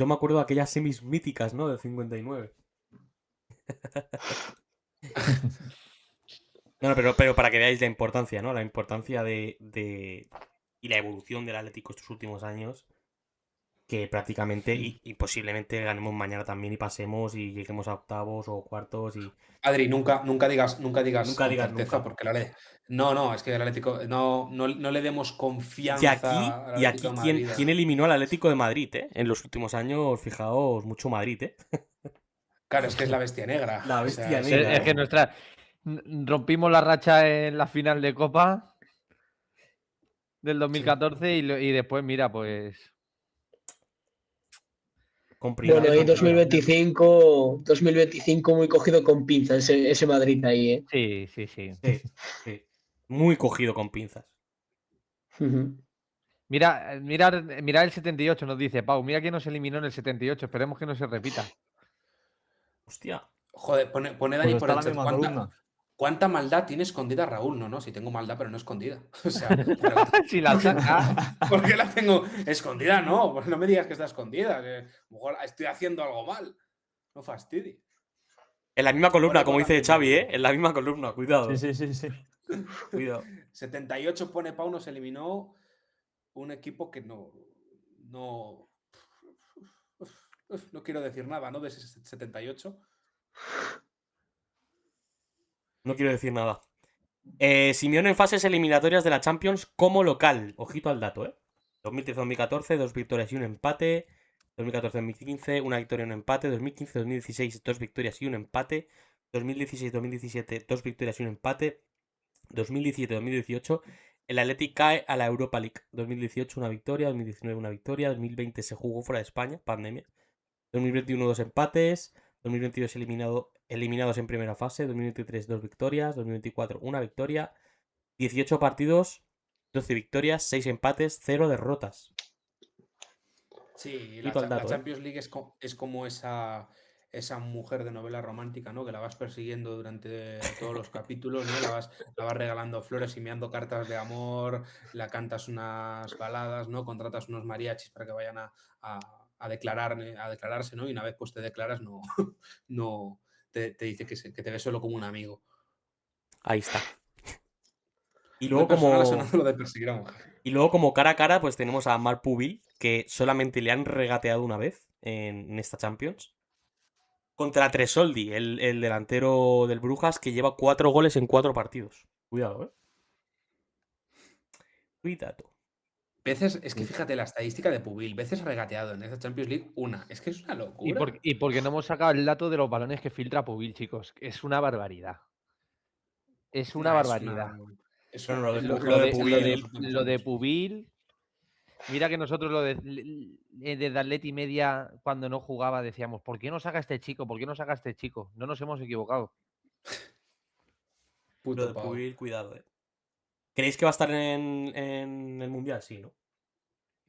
acuerdo de aquellas semis míticas, ¿no? Del 59. No, pero para que veáis la importancia, ¿no? La importancia y la evolución del Atlético estos últimos años. Que prácticamente y posiblemente ganemos mañana también y pasemos y lleguemos a octavos o cuartos y.
Adri, nunca digas con certeza,
nunca.
porque no, es que el Atlético no le demos confianza al
Y
Atlético
aquí
de Madrid.
¿quién eliminó al Atlético de Madrid, eh? En los últimos años, fijaos, mucho Madrid, eh.
Claro, es que es la bestia negra.
La
o
bestia
sea,
negra.
Es que rompimos la racha en la final de Copa del 2014 y después, mira, pues.
Bueno, ahí 2025 muy cogido con pinzas ese Madrid ahí, ¿eh?
Sí.
Sí. Muy cogido con pinzas.
Mira el 78, nos dice Pau. Mira quién nos eliminó en el 78. Esperemos que no se repita.
Hostia.
Joder, pone Dani por el chat. ¿Cuánta maldad tiene escondida Raúl? No, si tengo maldad, pero no escondida. O sea,
si la saca.
¿Por qué la tengo escondida? No, pues no me digas que está escondida, que a lo mejor estoy haciendo algo mal. No fastidies.
En la misma columna, como dice Xavi, ¿eh? En la misma columna, cuidado.
Sí.
Cuidado.
78 pone Pau, nos eliminó un equipo que no quiero decir nada, ¿no? De ese 78.
No quiero decir nada. Simeone en fases eliminatorias de la Champions como local. Ojito al dato, ¿eh? 2013-2014, 2 victorias y un empate. 2014-2015, una victoria y un empate. 2015-2016, 2 victorias y un empate. 2016-2017, 2 victorias y un empate. 2017-2018, el Athletic cae a la Europa League. 2018 una victoria, 2019 una victoria. 2020 se jugó fuera de España, pandemia. 2021 2 empates. 2022 eliminados en primera fase. 2023 2 victorias. 2024 una victoria. 18 partidos, 12 victorias, 6 empates, 0 derrotas.
Sí, la Champions League es como esa mujer de novela romántica, ¿no? Que la vas persiguiendo durante todos los capítulos, ¿no? La vas regalando flores y enviando cartas de amor, la cantas unas baladas, ¿no? Contratas unos mariachis para que vayan a declararse, ¿no? Y una vez pues te declaras, no te dice que te ve solo como un amigo.
Ahí está. Y luego como cara a cara, pues tenemos a Marc Pubil, que solamente le han regateado una vez en esta Champions. Contra Tresoldi, el delantero del Brujas, que lleva 4 goles en 4 partidos. Cuidado, ¿eh? Cuidado.
Veces, es que fíjate la estadística de Pubil, veces regateado en esta Champions League, una. Es que es una locura.
Y porque no hemos sacado el dato de los balones que filtra Pubil, chicos. Es una barbaridad. Es una barbaridad. Lo de Pubil. Mira que nosotros desde Atleti Media, cuando no jugaba, decíamos, ¿por qué no saca este chico? ¿Por qué no saca este chico? No nos hemos equivocado.
Lo de Pubil, cuidado, ¿eh? ¿Creéis que va a estar en el Mundial? Sí, ¿no?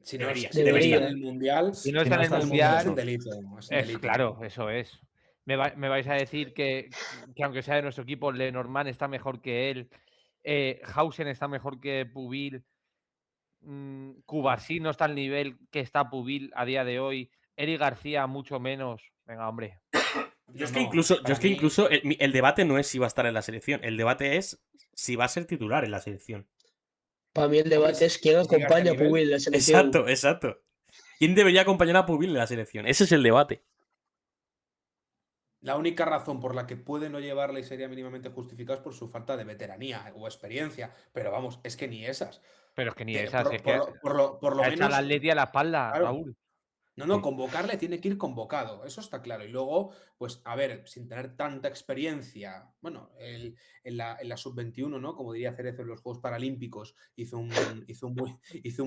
Si debería estar en el Mundial.
Si no está en el Mundial,
es un delito.
Claro, eso es. Me vais a decir que aunque sea de nuestro equipo, Lenormand está mejor que él, Hausen está mejor que Pubil, Cubarsí no está al nivel que está Pubil a día de hoy, Eric García mucho menos. Venga, hombre.
Yo es que incluso el debate no es si va a estar en la selección, el debate es si va a ser titular en la selección.
Para mí el debate es quién acompaña a Pubil en la selección.
Exacto. ¿Quién debería acompañar a Pubil en la selección? Ese es el debate.
La única razón por la que puede no llevarla y sería mínimamente justificada es por su falta de veteranía o experiencia. Pero vamos, es que ni esas.
Pero es que ni
Que
esas, es que
por lo
ha hecho al
menos,
Atleti a la espalda,
claro.
Raúl.
No, convocarle tiene que ir convocado, eso está claro. Y luego, pues, a ver, sin tener tanta experiencia, bueno, en la sub-21, ¿no? Como diría Cerezo en los Juegos Paralímpicos, hizo un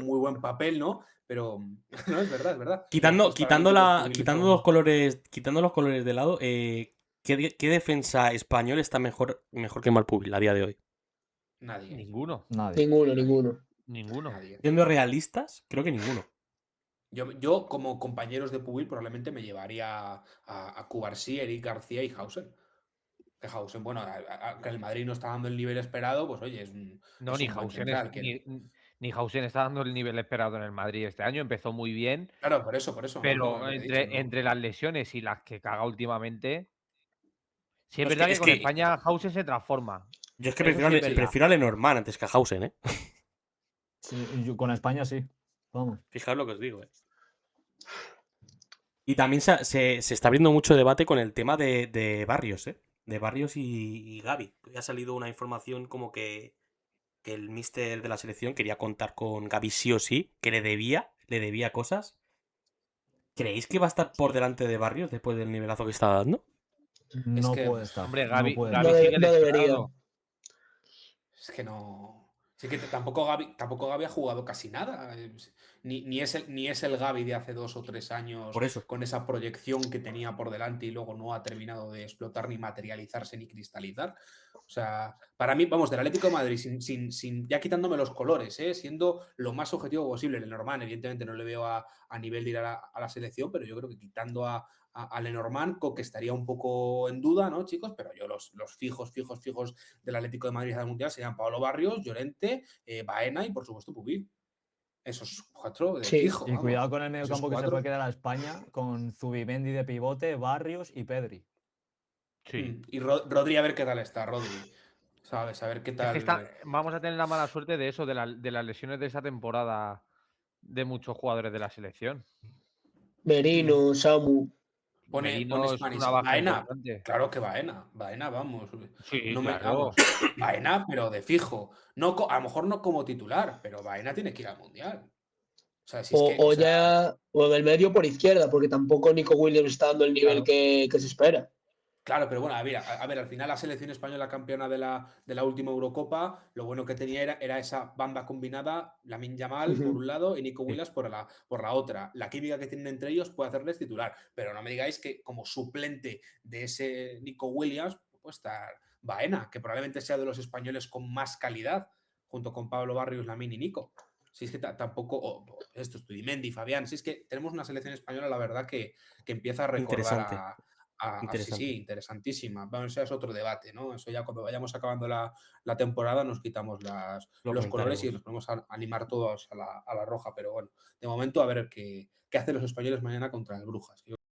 muy buen papel, ¿no? Pero, no, es verdad, es verdad.
Quitando los colores de lado, ¿qué defensa español está mejor que Malpubil a día de hoy?
Nadie.
Ninguno.
Ninguno. Nadie.
Siendo realistas, creo que ninguno.
Yo, como compañeros de Pubil, probablemente me llevaría a Cubarsí, Eric García y Hausen. Que Hausen, bueno, que el Madrid no está dando el nivel esperado, pues oye, es un.
No,
es
ni
un buen
Hausen,
central,
ni Hausen está dando el nivel esperado en el Madrid este año. Empezó muy bien.
Claro, por eso.
Pero
lo que he dicho, ¿no?
entre las lesiones y las que caga últimamente. Sí, es
No,
verdad que con España Hausen se transforma.
Yo es que
Eso sí es verdad.
prefiero a Lenormand antes que a Hausen, ¿eh?
Sí, yo con España sí. Vamos.
Fijaos lo que os digo, ¿eh? Y también se está abriendo mucho debate con el tema de Barrios, ¿eh? De Barrios y Gavi. Ha salido una información como que el míster de la selección quería contar con Gavi sí o sí, que le debía cosas. ¿Creéis que va a estar por delante de Barrios después del nivelazo que está dando?
No puede estar.
Hombre,
no
Gavi,
puede
Gavi
estar.
sigue lesionado.
Es que no. Sí que tampoco Gavi ha jugado casi nada. Ni es el Gavi de hace 2 o 3 años.
Por eso.
Con esa proyección que tenía por delante y luego no ha terminado de explotar, ni materializarse, ni cristalizar. O sea, para mí, vamos, del Atlético de Madrid, ya quitándome los colores, siendo lo más objetivo posible. Lenormand, evidentemente, no le veo a nivel de ir a la selección, pero yo creo que quitando a Lenormand, que estaría un poco en duda, ¿no, chicos? Pero yo los fijos del Atlético de Madrid al Mundial serían Pablo Barrios, Llorente, Baena y, por supuesto, Pubil. Esos 4 de fijo.
Y
vamos.
cuidado con el medio
Esos
campo que se
4.
puede quedar a España con Zubimendi de pivote, Barrios y Pedri.
Sí.
Y Rodri, a ver qué tal está, Rodri. ¿Sabes? A ver qué tal.
Es que vamos a tener la mala suerte de eso, de las lesiones de esta temporada de muchos jugadores de la selección.
Merino, Samu.
Pone
Merino
Spanish.
es una baja
Baena.
importante.
Claro que Baena. Baena, vamos.
Sí,
no
claro.
vamos. Baena, pero de fijo. No, a lo mejor no como titular, pero Baena tiene que ir al Mundial. O sea,
O en el medio por izquierda, porque tampoco Nico Williams está dando el nivel que se espera.
Claro, pero bueno, a ver, al final la selección española campeona de la última Eurocopa, lo bueno que tenía era esa banda combinada, Lamine Yamal por un lado y Nico Williams por la otra. La química que tienen entre ellos puede hacerles titular, pero no me digáis que como suplente de ese Nico Williams puede estar Baena, que probablemente sea de los españoles con más calidad, junto con Pablo Barrios, Lamine y Nico. Si es que tampoco, esto, Studimendi, Fabián, si es que tenemos una selección española, la verdad, que empieza a recordar sí, interesantísima. Bueno, ese es otro debate, ¿no? Eso ya cuando vayamos acabando la temporada nos quitamos los colores y nos ponemos a animar todos a la roja. Pero bueno, de momento a ver qué hacen los españoles mañana contra el Brujas.